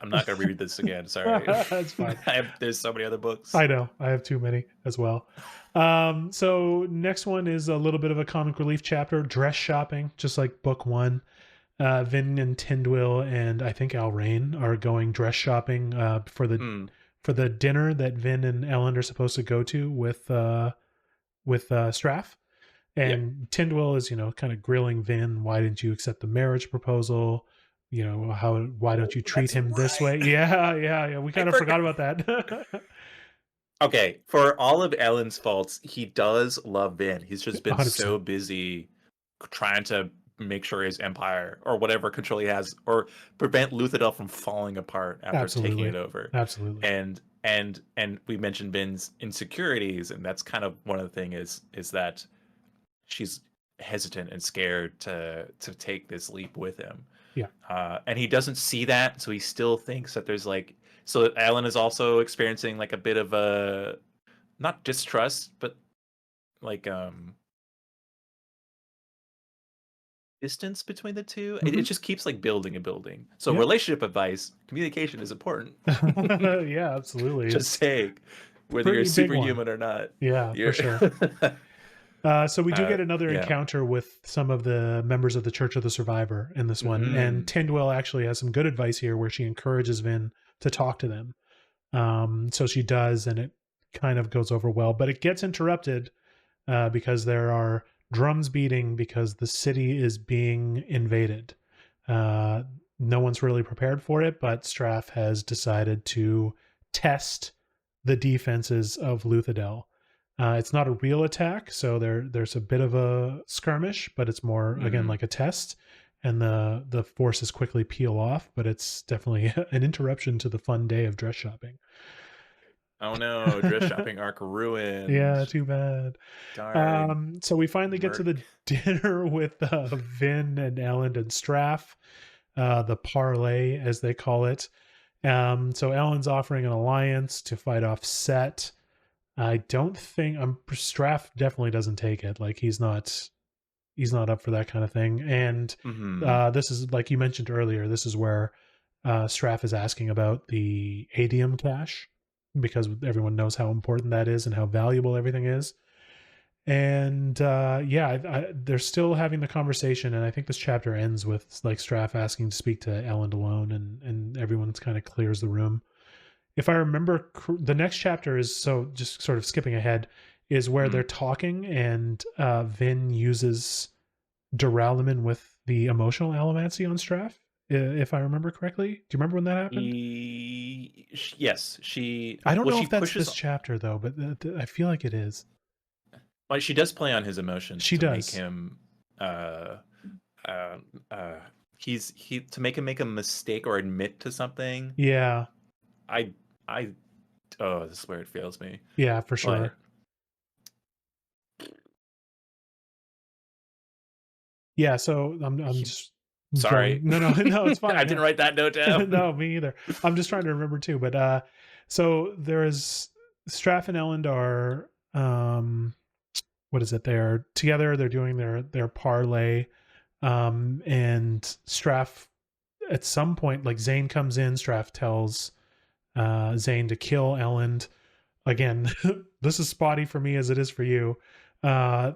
I'm not gonna reread this again. Sorry. That's fine. There's so many other books. I know. I have too many as well. So next one is a little bit of a comic relief chapter, dress shopping, just like book one. Vin and Tindwyl and I think Alrain are going dress shopping Hmm. for the dinner that Vin and Elend are supposed to go to with Straff. Yep. And Tindwyl is, kind of grilling Vin. Why didn't you accept the marriage proposal? Why don't Oh, you treat that's him this way? right. Yeah, yeah, yeah. We I kind of forgot. forgot about that. Okay, for all of Ellen's faults, he does love Vin. He's just been 100%. so busy trying to make sure his empire or whatever control he has or prevent Luthadel from falling apart after taking it Absolutely. over. Absolutely. And we mentioned Vin's insecurities, and that's kind of one of the thing is that she's hesitant and scared to take this leap with him. Yeah. And he doesn't see that, so he still thinks that there's like so Alan is also experiencing like a bit of a not distrust, but like distance between the two. It Hmm. just keeps like building and building. So Yep. relationship advice, communication is important. Yeah, absolutely. Just It's saying, a whether you're pretty big one. superhuman or not. Yeah, for You're sure. So we do get another yeah. encounter with some of the members of the Church of the Survivor in this one, and Hmm. Tindwyl actually has some good advice here, where she encourages Vin to talk to them. So she does, and it kind of goes over well, but it gets interrupted because there are drums beating because the city is being invaded. Uh, no one's really prepared for it, but Straff has decided to test the defenses of Luthadel. It's not a real attack, so there's a bit of a skirmish, but it's more again Hmm. like a test, and the forces quickly peel off. But it's definitely an interruption to the fun day of dress shopping. Oh no, dress shopping arc Yeah, ruined. too bad. Darn. So we finally get to the Merc. dinner with Vin and Elend and Straff, the parlay as they call it. So Elend's offering an alliance to fight off Set. I don't think Straff definitely doesn't take it. Like he's not up for that kind of thing. And Hmm. this is like you mentioned earlier. This is where Straff is asking about the atium cache because everyone knows how important that is and how valuable everything is. And they're still having the conversation, and I think this chapter ends with like Straff asking to speak to Elend alone, and everyone kind of clears the room. If I remember, the next chapter is so just sort of skipping ahead is where they're talking, and Vin uses duralumin with the emotional allomancy on Straff. If I remember correctly, do you remember when that happened? Yes, she. I don't Well, know she if that's pushes. this chapter though, but I feel like it is. Like she does play on his emotions She to make does. him. Uh, uh, uh, he to make him make a mistake or admit to something. Yeah, I. I. Oh, this is where it fails me. yeah, for But sure. Yeah, so I'm he. just going. Sorry, No, no, no, it's I fine. didn't Yeah. write that note down. No, me either. I'm just trying to remember too. But so there's Straff and Elend are what is it? They are together. They're doing their parlay, and Straff at some point, like Zane comes in. Straff tells Zane to kill Elend. Again, this is spotty for me as it is for you. Uh,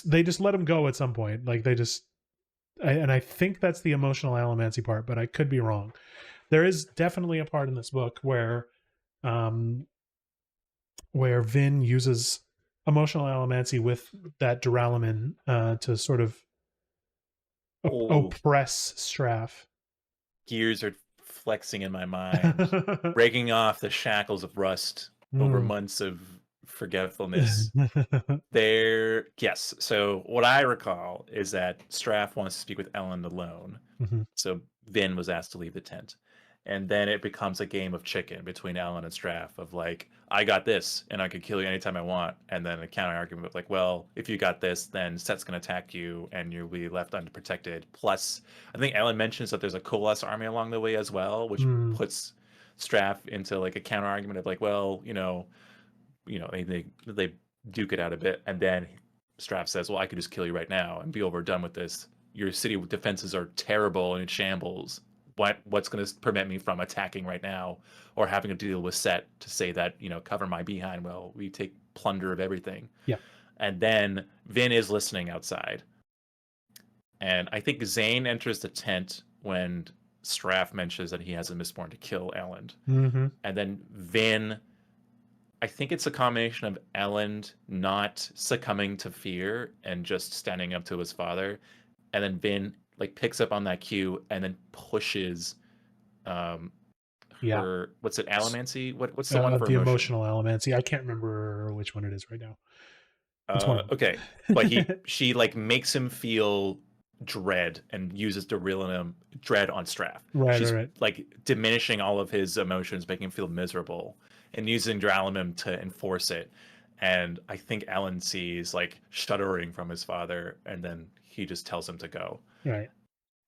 they just let him go at some point. Like they just and I think that's the emotional allomancy part, but I could be wrong. There is definitely a part in this book um, where Vin uses emotional allomancy with that duralumin to sort of Oh, oppress Straff. gears are flexing in my mind, breaking off the shackles of rust over Mm. months of forgetfulness. There, yes. So what I recall is that Straff wants to speak with Ellen alone. Mhm. So Vin was asked to leave the tent. And then it becomes a game of chicken between Ellen and Straff of like, I got this and I could kill you anytime I want. And then a counter argument of like, well, if you got this, then Set's gonna attack you and you'll be left unprotected. Plus, I think Ellen mentions that there's a coalesce army along the way as well, which Mm. puts Straff into like a counter argument of like, well, they duke it out a bit, and then Straff says, "Well, I could just kill you right now and be over done with this. Your city defenses are terrible and in shambles. What's going to prevent me from attacking right now, or having to deal with Set to say that cover my behind while we take plunder of everything?" Yeah. And then Vin is listening outside, and I think Zane enters the tent when Straff mentions that he has a Mistborn to kill Elend, Mm-hmm. and then Vin. I think it's a combination of Elend not succumbing to fear and just standing up to his father, and then Vin like picks up on that cue and then pushes um Yeah. her, what's it, allomancy? What's the one for The emotion? emotional element. See, I can't remember which one it is right now. It's one of Okay, but them. she like makes him feel dread and uses delirium dread on Straff. Right, right, She's right. like diminishing all of his emotions, making him feel miserable, and using Dralaman to enforce it. And I think Alan sees like shuddering from his father, and then he just tells him to go. Right.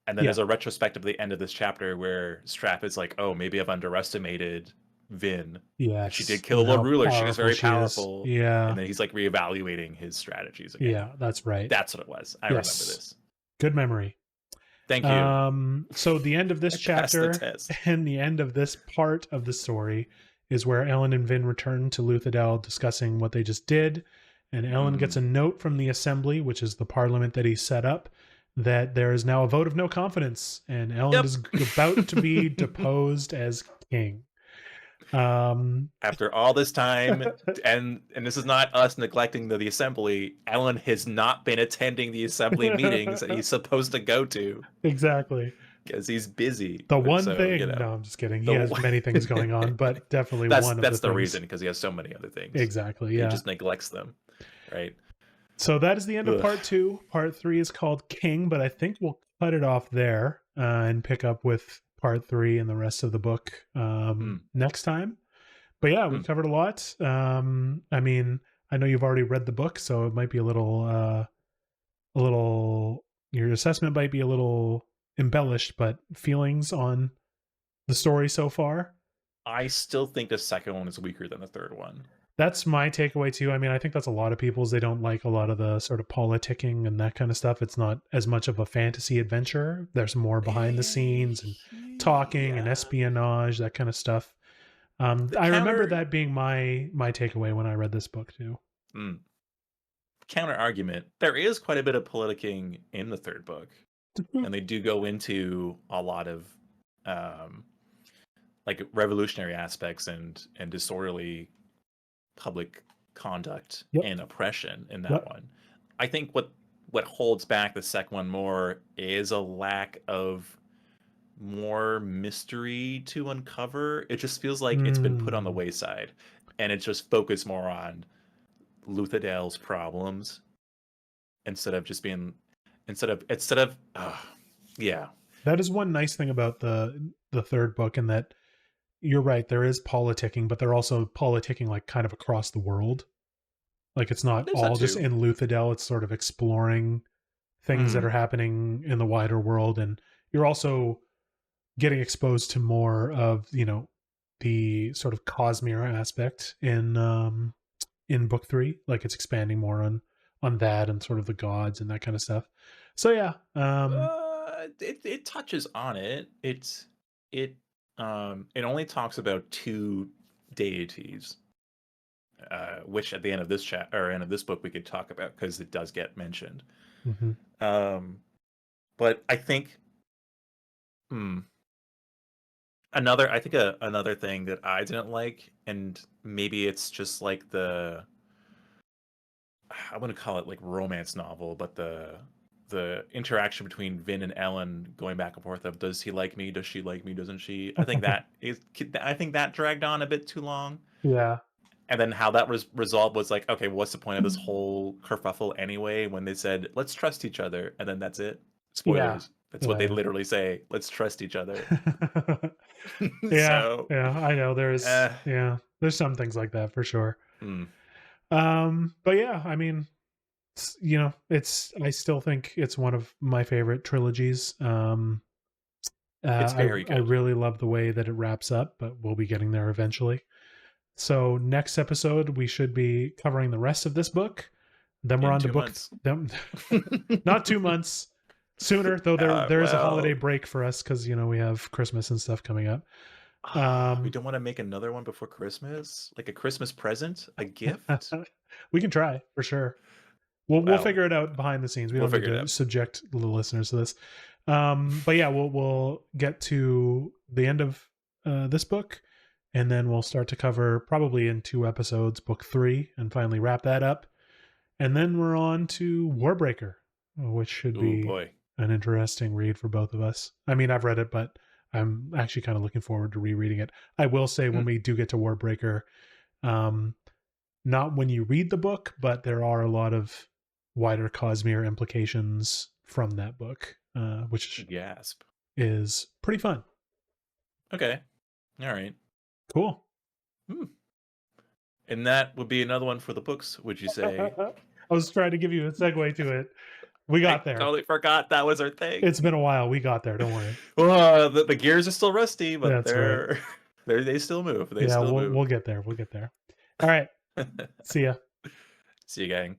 And then Yeah. there's a retrospective at the end of this chapter where Straff is like, "Oh, maybe I've underestimated Vin. She did Yes. kill And Lord how Ruler. She is powerful very she is. powerful." Yeah. And then he's like reevaluating his strategies again. Yeah, that's right. That's what it was. I remember Yes. this. Good memory. Thank you. So the end of this I passed the chapter test. and the end of this part of the story is where Elend and Vin return to Luthadel discussing what they just did. And Elend gets a note from the assembly, which is the parliament that he set up, that there is now a vote of no confidence, and Elend Yep. is about to be deposed as king. After all this time, and this is not us neglecting the assembly, Alan has not been attending the assembly meetings that he's supposed to go to Exactly. because he's busy. The one So thing, no, I'm just kidding. He has the many things going on, but definitely one of the that's the things. reason, because he has so many other things. Exactly. He Yeah. just neglects them, right? So that is the end of Ugh. part 2. Part 3 is called King, but I think we'll cut it off there and pick up with part 3 and the rest of the book next time. But yeah, we covered a lot. I mean, I know you've already read the book, so it might be a little, your assessment might be a little embellished, but feelings on the story so far? I still think the second one is weaker than the third one. That's my takeaway too. I mean, I think that's a lot of people's. They don't like a lot of the sort of politicking and that kind of stuff. It's not as much of a fantasy adventure. There's more behind the scenes and talking and espionage, that kind of stuff. I remember that being my takeaway when I read this book too. Counter argument: there is quite a bit of politicking in the third book, and they do go into a lot of like revolutionary aspects and disorderly public conduct and oppression in that one. I think what holds back the second one more is a lack of more mystery to uncover. It just feels like it's been put on the wayside, and it's just focused more on Luthadel's problems instead of just being yeah. That is one nice thing about the third book, in that you're right, there is politicking, but they're also politicking like kind of across the world. Like it's not There's all that just too. in Luthadel. It's sort of exploring things that are happening in the wider world, and you're also getting exposed to more of the sort of Cosmere aspect in book 3. Like it's expanding more on that and sort of the gods and that kind of stuff. So yeah, It touches on it. It only talks about 2 deities, which at the end of this chat or end of this book we could talk about because it does get mentioned. But I think another thing that I didn't like, and maybe it's just like I wouldn't call it like romance novel, but the interaction between Vin and Ellen going back and forth of, does he like me? Does she like me? Doesn't she? I think that dragged on a bit too long. Yeah. And then how that was resolved was like, okay, what's the point of this whole kerfuffle anyway? When they said, let's trust each other, and then that's it. Spoilers. That's what they literally say. Let's trust each other. Yeah. So, yeah, I know there's some things like that for sure. But yeah, I mean, I still think it's one of my favorite trilogies. it's very good. I really love the way that it wraps up, but we'll be getting there eventually. So next episode we should be covering the rest of this book. Then we're In on to 2 book months. them. Not 2 months sooner, though. There is a holiday Well, break for us because we have Christmas and stuff coming up. we Um, don't want to make another one before Christmas, like a Christmas present, a gift. we can try for sure. We'll Well, figure it out behind the scenes. We we'll don't need figure it to out. subject the listeners to this. But yeah, we'll get to the end of this book, and then we'll start to cover probably in 2 episodes book 3, and finally wrap that up. And then we're on to Warbreaker, which should Oh be boy. an interesting read for both of us. I mean, I've read it, but I'm actually kind of looking forward to rereading it. I will say when we do get to Warbreaker, not when you read the book, but there are a lot of wider Cosmere implications from that book, which Gasp. is pretty fun. Okay. All right. Cool. And that would be another one for the books, would you say? I was trying to give you a segue to it. We got I there. totally forgot that was our thing. It's been a while. We got there. Don't worry. Well, the gears are still rusty, but That's right. they still move. They Yeah, still we'll move. get there. We'll get there. All right. See ya. See you, gang.